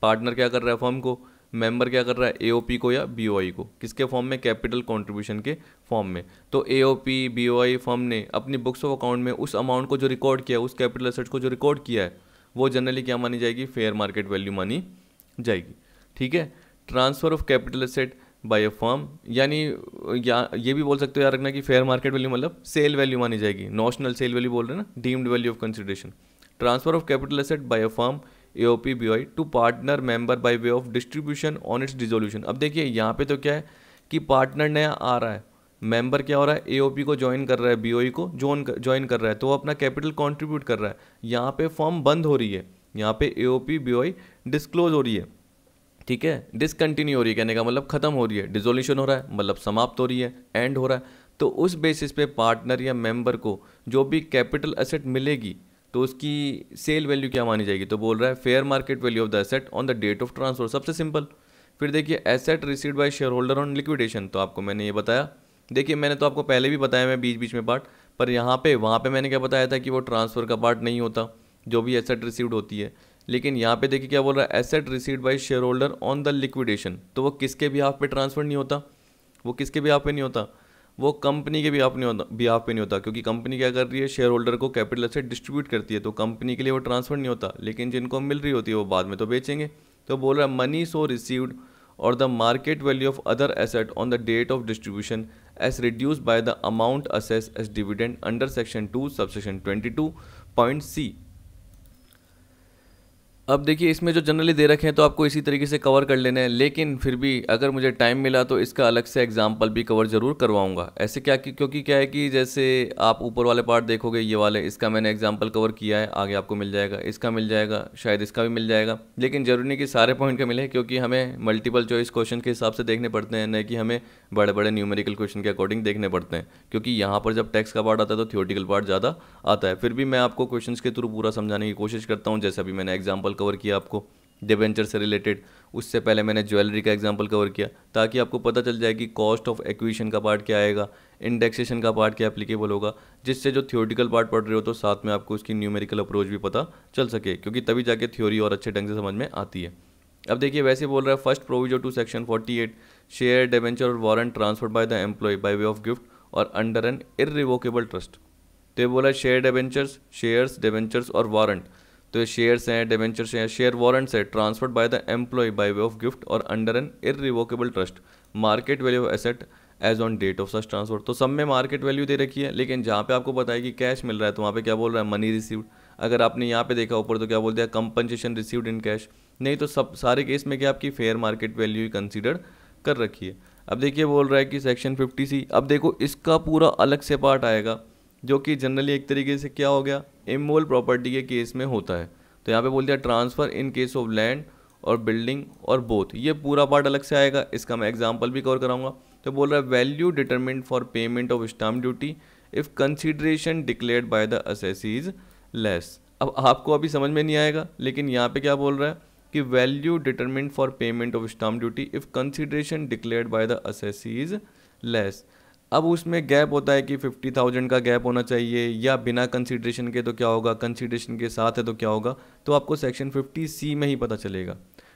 पार्टनर क्या कर रहा है फर्म को, मेंबर क्या कर रहा है एओपी को या बीओआई को, किसके फॉर्म में कैपिटल कंट्रीब्यूशन के फॉर्म में। तो एओपी बीओआई फर्म ने अपनी बुक्स ऑफ अकाउंट में उस अमाउंट को जो रिकॉर्ड किया उस कैपिटल एसेट को जो रिकॉर्ड किया है वो जनरली क्या मानी जाएगी फेयर मार्केट वैल्यू मानी जाएगी। ठीक है, transfer of capital asset by a firm, यानी या ये भी बोल सकते हो याद रखना कि फेयर मार्केट वैल्यू मतलब सेल वैल्यू मानी जाएगी, नॉशनल सेल वैल्यू बोल रहे हैं ना, deemed value of consideration. Transfer of capital asset by a firm AOP BOI to partner member by way of distribution on its dissolution. अब देखिए यहाँ पे तो क्या है कि पार्टनर नया आ रहा है, मेंबर क्या हो रहा है एओपी को ज्वाइन कर रहा है बीओई को ज्वाइन कर रहा है, तो वो अपना कैपिटल कंट्रीब्यूट कर रहा है। यहाँ पे फर्म बंद हो रही है, यहाँ पे एओपी बीओई डिस्क्लोज हो रही है, ठीक है, डिसकंटिन्यू हो रही है, कहने का मतलब खत्म हो रही है, डिसोल्यूशन हो रहा है मतलब समाप्त हो रही है, एंड हो रहा है। तो उस बेसिस पे पार्टनर या मेंबर को जो भी कैपिटल एसेट मिलेगी तो उसकी सेल वैल्यू क्या मानी जाएगी, तो बोल रहा है fair market value of the asset on the date of transfer, सबसे सिंपल। फिर देखिए asset received by share holder on liquidation, तो आपको मैंने ये बताया, देखिए मैंने तो आपको पहले भी बताया मैं बीच बीच में पार्ट, पर यहाँ पे वहाँ पे मैंने क्या बताया था कि वो ट्रांसफ़र का पार्ट नहीं होता जो भी एसेट रिसीव्ड होती है। लेकिन यहाँ पे देखिए क्या बोल रहा है asset received by share holder on the liquidation, तो वो किसके बिहाफ पे ट्रांसफ़र नहीं होता, वो किसके बिहाफ पे नहीं होता, वो कंपनी के बिहाफ पे नहीं होता, क्योंकि कंपनी क्या कर रही है शेयर होल्डर को कैपिटल एसेट डिस्ट्रीब्यूट करती है, तो कंपनी के लिए वो ट्रांसफ़र नहीं होता, लेकिन जिनको मिल रही होती है वो बाद में तो बेचेंगे। तो बोल रहा है मनी सो रिसीव्ड और the market value of other asset on the date of distribution as reduced by the amount assessed as dividend under section 2 subsection 22 point C। अब देखिए इसमें जो जनरली दे रखे हैं तो आपको इसी तरीके से कवर कर लेने हैं, लेकिन फिर भी अगर मुझे टाइम मिला तो इसका अलग से एग्जाम्पल भी कवर जरूर करवाऊंगा। ऐसे क्या क्योंकि क्या है कि जैसे आप ऊपर वाले पार्ट देखोगे ये वाले, इसका मैंने एग्जाम्पल कवर किया है, आगे आपको मिल जाएगा, इसका मिल जाएगा, शायद इसका भी मिल जाएगा, लेकिन जरूरी नहीं कि सारे पॉइंट का मिले, क्योंकि हमें मल्टीपल चॉइस क्वेश्चन के हिसाब से देखने पड़ते हैं, न कि हमें बड़े बड़े न्यूमेरिकल क्वेश्चन के अकॉर्डिंग देखने पड़ते हैं, क्योंकि यहाँ पर जब टेक्स्ट का पार्ट आता है तो थियोरटिकल पार्ट ज़्यादा आता है। फिर भी मैं आपको क्वेश्चन के थ्रू पूरा समझाने की कोशिश करता हूँ। जैसे अभी मैंने एग्जाम्पल कवर किया आपको डिबेंचर से रिलेटेड, उससे पहले मैंने ज्वेलरी का एग्जांपल कवर किया, ताकि आपको पता चल जाए कि कॉस्ट ऑफ एक्विजिशन का पार्ट क्या आएगा, इंडेक्सेशन का पार्ट क्या एप्लीकेबल होगा, जिससे जो थ्योरेटिकल पार्ट पढ़ रहे हो तो साथ में आपको उसकी न्यूमेरिकल अप्रोच भी पता चल सके, क्योंकि तभी जाके थ्योरी और अच्छे ढंग से समझ में आती है। अब देखिए वैसे बोल रहा है first provision to section 48 share debenture or warrant transferred by the employ by way of gift or under an irrevocable trust. तो ये बोला शेयर डिबेंचर्स, शेयर्स, डिबेंचर्स और वारंट, तो ये शेयर्स हैं, डिबेंचर्स हैं, शेयर वारंट्स है, transferred by the employ by way of gift or under an irrevocable trust, market value of asset as on date of such transfer. तो सब में market value दे रखी है, लेकिन जहाँ पे आपको पता है कि कैश मिल रहा है तो वहाँ पे क्या बोल रहा है, मनी रिसीव्ड। अगर आपने यहाँ पे देखा ऊपर तो क्या बोल दिया, कंपनसेशन रिसीव्ड इन कैश। नहीं तो सब सारे केस में क्या आपकी फेयर मार्केट वैल्यू ही कंसीडर कर रखी है। अब देखिए बोल रहा है कि सेक्शन 50C, अब देखो इसका पूरा अलग से पार्ट आएगा, जो कि जनरली एक तरीके से क्या हो गया, इमूवेबल प्रॉपर्टी के केस में होता है। तो यहाँ पे बोल दिया transfer in case of land और बिल्डिंग और बोथ, ये पूरा पार्ट अलग से आएगा, इसका मैं एग्जांपल भी कवर कराऊंगा। तो बोल रहा है value determined for payment of stamp duty if consideration declared by the assessee is less. अब आपको अभी समझ में नहीं आएगा, लेकिन यहाँ पे क्या बोल रहा है कि value determined for payment of stamp duty if consideration declared by the assessee is less. अब उसमें गैप होता है कि 50,000 का गैप होना चाहिए या बिना कंसीडरेशन के तो क्या होगा, कंसीडरेशन के साथ है तो क्या होगा, तो आपको सेक्शन 50C में ही पता चलेगा।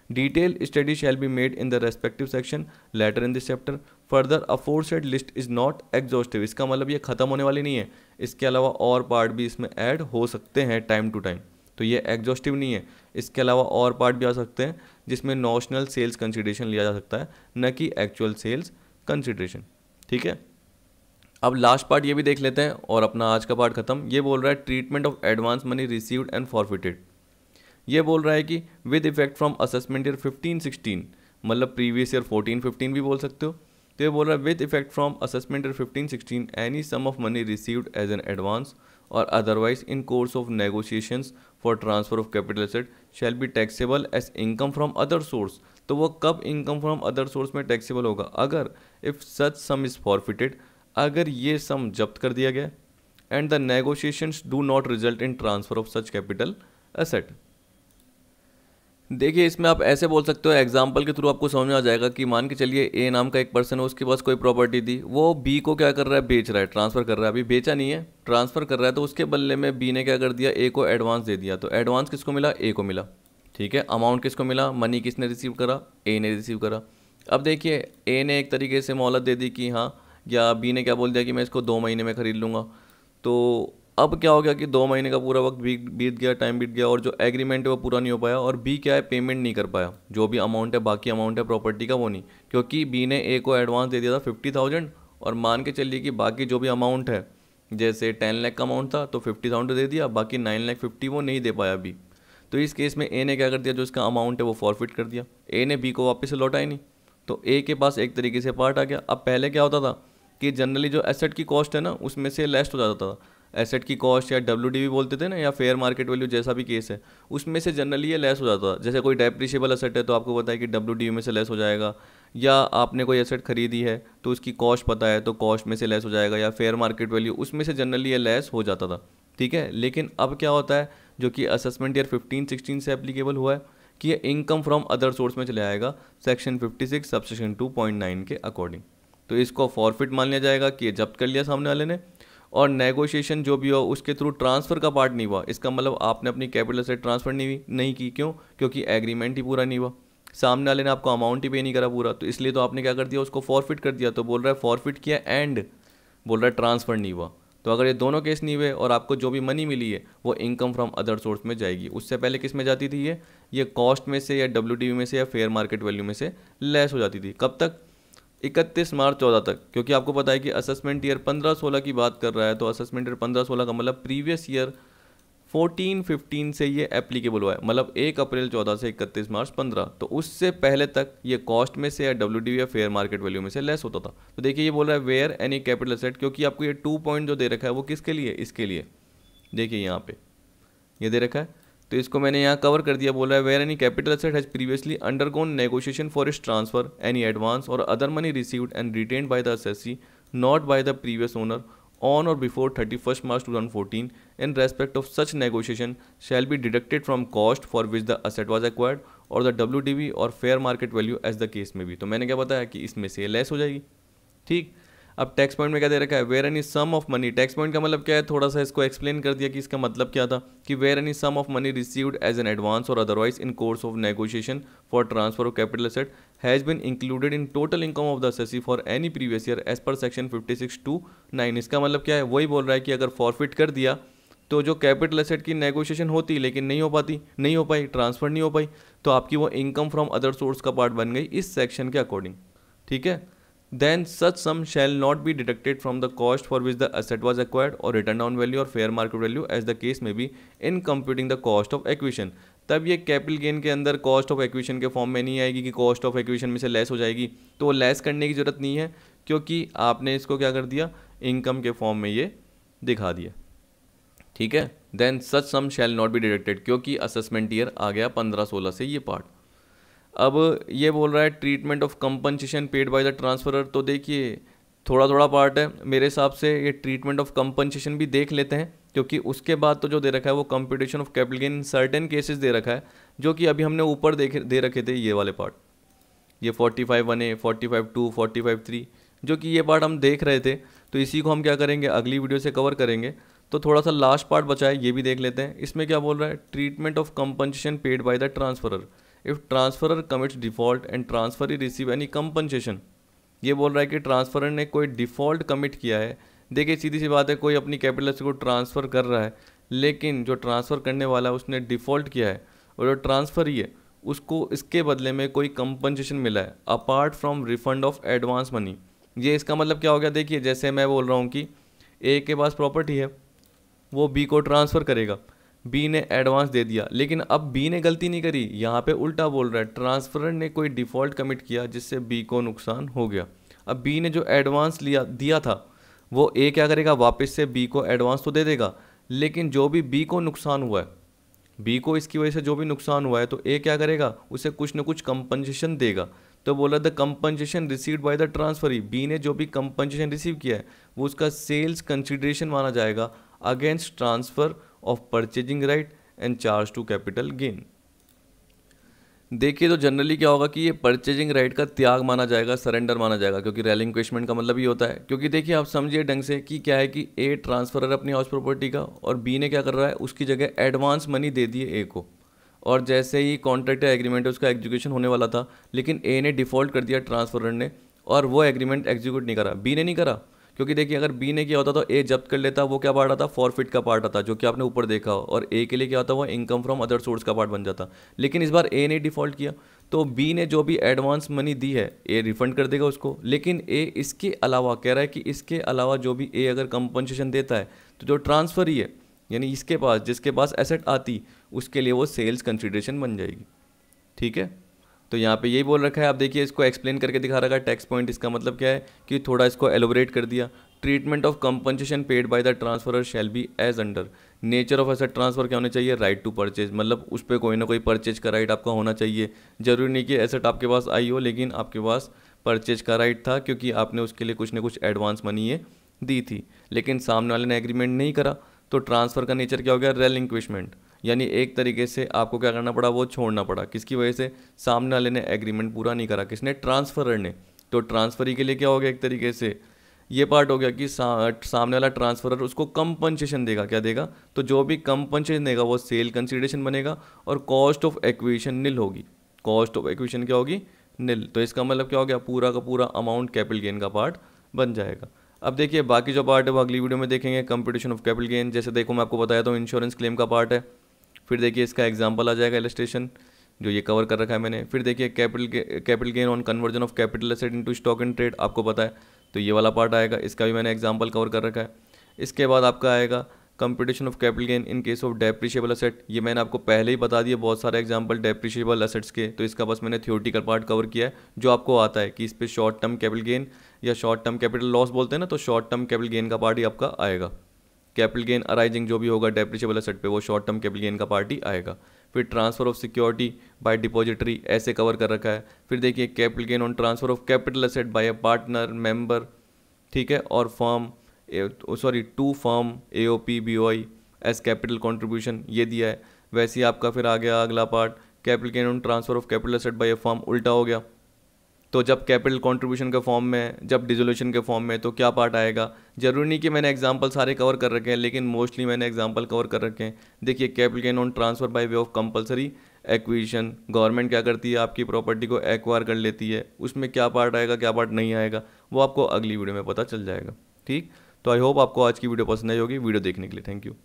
Detail study shall be made in the respective section later in this chapter, further aforesaid list is not exhaustive. इसका मतलब ये खत्म होने वाली नहीं है, इसके अलावा और पार्ट भी इसमें ऐड हो सकते हैं टाइम टू टाइम, तो ये एग्जॉस्टिव नहीं है। इसके अलावा और पार्ट भी आ सकते हैं जिसमें नॉशनल सेल्स कंसीडरेशन लिया जा सकता है, न कि एक्चुअल सेल्स कंसीडरेशन। ठीक है, अब लास्ट पार्ट ये भी देख लेते हैं और अपना आज का पार्ट खत्म। ये बोल रहा है treatment of advance money received and forfeited. ये बोल रहा है कि with effect from assessment year 15-16, मतलब प्रीवियस ईयर 14-15 भी बोल सकते हो। तो ये बोल रहा है with effect from assessment year 15-16 any sum of money received as an advance or otherwise in course of negotiations for transfer of capital asset shall be taxable as income from other source. तो वो कब income from other source में taxable होगा, अगर if such sum is forfeited, अगर ये sum जब्त कर दिया गया and the negotiations do not result in transfer of such capital asset. देखिए इसमें आप ऐसे बोल सकते हो, एग्जाम्पल के थ्रू आपको समझ में आ जाएगा कि मान के चलिए ए नाम का एक पर्सन है, उसके पास कोई प्रॉपर्टी थी, वो बी को क्या कर रहा है, बेच रहा है, ट्रांसफर कर रहा है, अभी बेचा नहीं है, ट्रांसफर कर रहा है। तो उसके बदले में बी ने क्या कर दिया, ए को एडवांस दे दिया। तो एडवांस किसको मिला, ए को मिला। ठीक है, अमाउंट किसको मिला, मनी किसने रिसीव करा, ए ने रिसीव करा। अब देखिए ए ने एक तरीके से मोहलत दे दी कि हाँ, या बी ने क्या बोल दिया कि मैं इसको 2 महीने में ख़रीद लूँगा। तो अब क्या हो गया कि 2 महीने का पूरा वक्त बीत गया, टाइम बीत गया, और जो एग्रीमेंट है वो पूरा नहीं हो पाया, और बी क्या है, पेमेंट नहीं कर पाया। जो भी अमाउंट है, बाकी अमाउंट है प्रॉपर्टी का, वो नहीं, क्योंकि बी ने ए को एडवांस दे दिया था 50,000, और मान के चलिए कि बाकी जो भी अमाउंट है, जैसे 10 लाख का अमाउंट था तो 50,000 दे दिया, बाकी 9,50,000 वो नहीं दे पाया बी। तो इस केस में ए ने क्या कर दिया, जो इसका अमाउंट है वो फॉरफिट कर दिया, ए ने बी को वापस से लौटा ही नहीं। तो ए के पास एक तरीके से पार्ट आ गया। अब पहले क्या होता था कि जनरली जो एसेट की कॉस्ट है ना, उसमें से लेस हो जाता था। एसेट की कॉस्ट या WDV बोलते थे ना, या फेयर मार्केट वैल्यू, जैसा भी केस है, उसमें से जनरली ये लेस हो जाता था। जैसे कोई डेप्रिशिएबल एसेट है तो आपको पता है कि WDV में से लेस हो जाएगा, या आपने कोई एसेट खरीदी है तो उसकी कॉस्ट पता है तो कॉस्ट में से लेस हो जाएगा, या फेयर मार्केट वैल्यू, उसमें से जनरली ये लेस हो जाता था। ठीक है, लेकिन अब क्या होता है, जो कि असेसमेंट ईयर 15-16 से एप्लीकेबल हुआ है, कि ये इनकम फ्रॉम अदर सोर्स में चले आएगा सेक्शन 56 सबसेक्शन 2.9 के अकॉर्डिंग। तो इसको फॉरफिट मान लिया जाएगा कि ये जब्त कर लिया सामने वाले ने, और नेगोशिएशन जो भी हो उसके थ्रू ट्रांसफ़र का पार्ट नहीं हुआ। इसका मतलब आपने अपनी कैपिटल एसेट ट्रांसफ़र नहीं की, क्यों, क्योंकि एग्रीमेंट ही पूरा नहीं हुआ, सामने वाले ने आपको अमाउंट ही पे नहीं करा पूरा, तो इसलिए तो आपने क्या कर दिया, उसको फॉरफिट कर दिया। तो बोल रहा है फॉरफिट किया एंड बोल रहा है ट्रांसफ़र नहीं हुआ। तो अगर ये दोनों केस नहीं हुए और आपको जो भी मनी मिली है वो इनकम फ्रॉम अदर सोर्स में जाएगी। उससे पहले किस में जाती थी, ये कॉस्ट में से, या WDV में से, या फेयर मार्केट वैल्यू में से लेस हो जाती थी। कब तक, 31 मार्च 14 तक, क्योंकि आपको पता है कि असेसमेंट ईयर 15-16 की बात कर रहा है। तो असेसमेंट ईयर 15-16 का मतलब प्रीवियस ईयर 14-15 से ये एप्लीकेबल हुआ है, मतलब 1 अप्रैल 14 से 31 मार्च 15, तो उससे पहले तक ये कॉस्ट में से या WDV या फेयर मार्केट वैल्यू में से लेस होता था। तो देखिए ये बोल रहा है वेयर एनी कैपिटल एसेट, क्योंकि आपको ये 2 पॉइंट जो दे रखा है वो किसके लिए, इसके लिए देखिए यहाँ पे ये दे रखा है, तो इसको मैंने यहाँ कवर कर दिया। बोल रहा है where any capital asset has previously undergone negotiation for its transfer, any advance or other money received and retained by the assessee not by the previous owner on or before 31st March 2014 in respect of such negotiation shall be deducted from cost for which the asset was acquired or the WDV or fair market value as the case may be। तो मैंने क्या बताया कि इसमें से less हो जाएगी। ठीक, अब टैक्स पॉइंट में क्या दे रखा है, where any sum of money. Tax point का मतलब क्या है, थोड़ा सा इसको एक्सप्लेन कर दिया कि इसका मतलब क्या था, कि where any sum of money received as an advance or otherwise in course of negotiation for transfer of capital asset has been included in total income of the assessee for any previous year as per section 56(2)(9। इसका मतलब क्या है, वही बोल रहा है कि अगर फॉरफिट कर दिया तो जो कैपिटल एसेट की नेगोशिएशन होती लेकिन नहीं हो पाई, ट्रांसफर नहीं हो पाई, तो आपकी वो इनकम फ्रॉम अदर सोर्स का पार्ट बन गई इस सेक्शन के अकॉर्डिंग। ठीक है, then such sum shall not be deducted from the cost for which the asset was acquired or written down value or fair market value as the case may be in computing the cost of acquisition। तब ये capital gain के अंदर cost of acquisition के form में नहीं आएगी कि cost of acquisition में से लेस हो जाएगी, तो वो लेस करने की ज़रूरत नहीं है, क्योंकि आपने इसको क्या कर दिया, इनकम के फॉर्म में ये दिखा दिया। ठीक है, then such sum shall not be deducted, क्योंकि असेसमेंट ईयर आ गया 15-16 से ये पार्ट। अब ये बोल रहा है treatment of compensation paid by the transferor, तो देखिए थोड़ा पार्ट है, मेरे हिसाब से ये ट्रीटमेंट ऑफ कंपनसेशन भी देख लेते हैं, क्योंकि उसके बाद तो जो दे रखा है वो computation of capital gain in certain cases they रखा है, जो कि अभी हमने ऊपर दे रखे थे ये वाले पार्ट, ये 45(1)(a), 45(2), 45(3), जो कि ये पार्ट हम देख रहे थे। तो इसी को हम क्या करेंगे, अगली वीडियो से कवर करेंगे। तो थोड़ा सा लास्ट पार्ट बचा है, ये भी देख लेते हैं। इसमें क्या बोल रहा है, treatment of compensation paid by the transferor if transferor commits default and transfer receive any compensation. ये बोल रहा है कि ट्रांसफरर ने कोई डिफ़ॉल्ट कमिट किया है। देखिए सीधी सी बात है, कोई अपनी कैपिटल एसेट को ट्रांसफ़र कर रहा है, लेकिन जो ट्रांसफ़र करने वाला है उसने डिफ़ॉल्ट किया है, और जो ट्रांसफ़र ही है उसको इसके बदले में कोई कंपनसेशन मिला है apart from refund of advance money. ये इसका मतलब क्या हो गया, देखिए जैसे मैं बोल रहा हूँ कि ए के पास प्रॉपर्टी है, वो बी को ट्रांसफ़र करेगा, बी ने एडवांस दे दिया, लेकिन अब बी ने गलती नहीं करी, यहाँ पे उल्टा बोल रहा है, ट्रांसफरर ने कोई डिफ़ॉल्ट कमिट किया जिससे बी को नुकसान हो गया। अब बी ने जो एडवांस दिया था वो ए क्या करेगा, वापस से बी को एडवांस तो दे देगा, लेकिन जो भी बी को नुकसान हुआ है, बी को इसकी वजह से जो भी नुकसान हुआ है, तो ए क्या करेगा, उसे कुछ न कुछ कंपनसेशन देगा। तो बोला the compensation received by the transferee, B ने जो भी कंपनसेशन रिसीव किया है वो उसका सेल्स कंसिडरेशन माना जाएगा against transfer of purchasing right and charge to capital gain. देखिए तो जनरली क्या होगा कि ये परचेजिंग राइट का त्याग माना जाएगा, सरेंडर माना जाएगा, क्योंकि रेलिंक्विशमेंट का मतलब ये होता है। क्योंकि देखिए आप समझिए ढंग से कि क्या है कि ए ट्रांसफरर अपनी हाउस प्रॉपर्टी का, और बी ने क्या कर रहा है, उसकी जगह एडवांस मनी दे दी है ए को, और जैसे ही कॉन्ट्रैक्ट एग्रीमेंट है उसका एग्जीक्यूशन होने वाला था, लेकिन ए ने डिफ़ॉल्ट कर दिया ट्रांसफरर ने, और वो एग्रीमेंट एग्जीक्यूट नहीं करा, बी ने नहीं करा। क्योंकि देखिए अगर बी ने किया होता तो ए जब्त कर लेता, वो क्या पार्ट आता, फॉरफिट का पार्ट आता, जो कि आपने ऊपर देखा हो, और ए के लिए क्या होता, वो इनकम फ्रॉम अदर सोर्स का पार्ट बन जाता। लेकिन इस बार ए ने डिफ़ॉल्ट किया, तो बी ने जो भी एडवांस मनी दी है ए रिफंड कर देगा उसको, लेकिन ए इसके अलावा कह रहा है कि इसके अलावा जो भी ए अगर कंपनसेशन देता है, तो जो ट्रांसफर ही है, यानी इसके पास जिसके पास एसेट आती, उसके लिए वो सेल्स कंसिडरेशन बन जाएगी। ठीक है, तो यहाँ पे यही बोल रखा है। आप देखिए इसको एक्सप्लेन करके दिखा रखा है टैक्स पॉइंट। इसका मतलब क्या है कि थोड़ा इसको एलोबरेट कर दिया। Treatment of compensation paid by the transferor shall be as under. Nature of asset transfer क्या होना चाहिए, राइट टू परचेज, मतलब उस पर कोई ना कोई परचेज का राइट आपका होना चाहिए। जरूरी नहीं कि एसेट आपके पास आई हो, लेकिन आपके पास परचेज का राइट था, क्योंकि आपने उसके लिए कुछ ना कुछ एडवांस मनी ये दी थी, लेकिन सामने वाले ने एग्रीमेंट नहीं करा, तो ट्रांसफ़र का नेचर क्या हो गया, रेलिंक्विशमेंट, यानी एक तरीके से आपको क्या करना पड़ा, वो छोड़ना पड़ा। किसकी वजह से, सामने वाले ने एग्रीमेंट पूरा नहीं करा, किसने, ट्रांसफरर ने। तो ट्रांसफरी के लिए क्या हो गया, एक तरीके से ये पार्ट हो गया कि सामने वाला ट्रांसफरर उसको कंपनसेशन देगा। क्या देगा, तो जो भी कंपनसेशन देगा वो सेल कंसिडरेशन बनेगा, और कॉस्ट ऑफ एक्विजिशन निल होगी। कॉस्ट ऑफ एक्विजिशन क्या होगी, निल। तो इसका मतलब क्या हो गया, पूरा का पूरा अमाउंट कैपिटल गेन का पार्ट बन जाएगा। अब देखिए बाकी जो पार्ट है वो अगली वीडियो में देखेंगे। कंप्यूटेशन ऑफ कैपिटल गेन, जैसे देखो मैं आपको बताया था इंश्योरेंस क्लेम का पार्ट है। फिर देखिए इसका एग्जांपल आ जाएगा, इलस्ट्रेशन, जो ये कवर कर रखा है मैंने। फिर देखिए capital gain on conversion of capital asset into stock and trade, आपको पता है, तो ये वाला पार्ट आएगा, इसका भी मैंने एग्जांपल कवर कर रखा है। इसके बाद आपका आएगा computation of capital gain in case of depreciable asset, ये मैंने आपको पहले ही बता दिया बहुत सारे एग्जांपल डेप्रिशिएबल एसेट्स के, तो इसका बस मैंने थ्योरेटिकल पार्ट कवर किया है जो आपको आता है कि इस पे शॉर्ट टर्म कैपिटल गेन या शॉर्ट टर्म कैपिटल लॉस बोलते हैं ना, तो शॉर्ट टर्म कैपिटल गेन का पार्ट ही आपका आएगा। कैपिटल गेन अराइजिंग जो भी होगा डेप्रिशिएबल एसेट पे वो शॉर्ट टर्म कैपिटल गेन का पार्ट ही आएगा। फिर transfer of security by depository ऐसे कवर कर रखा है। फिर देखिए capital gain on transfer of capital asset by a partner member, ठीक है, और firm to firm AOP BOI as capital contribution, ये दिया है। वैसे ही आपका फिर आ गया अगला part capital gain on transfer of capital asset by a firm, उल्टा हो गया। तो जब कैपिटल कंट्रीब्यूशन के फॉर्म में, जब डिसोल्यूशन के फॉर्म में, तो क्या पार्ट आएगा। जरूरी नहीं कि मैंने एग्जांपल सारे कवर कर रखे हैं, लेकिन मोस्टली मैंने एग्जांपल कवर कर रखे हैं। देखिए capital gain on transfer by way of compulsory acquisition, government क्या करती है, आपकी प्रॉपर्टी को एक्वायर कर लेती है, उसमें क्या पार्ट आएगा क्या पार्ट नहीं आएगा वो आपको अगली वीडियो में पता चल जाएगा। ठीक, तो आई होप आपको आज की वीडियो पसंद आई होगी। वीडियो देखने के लिए थैंक यू।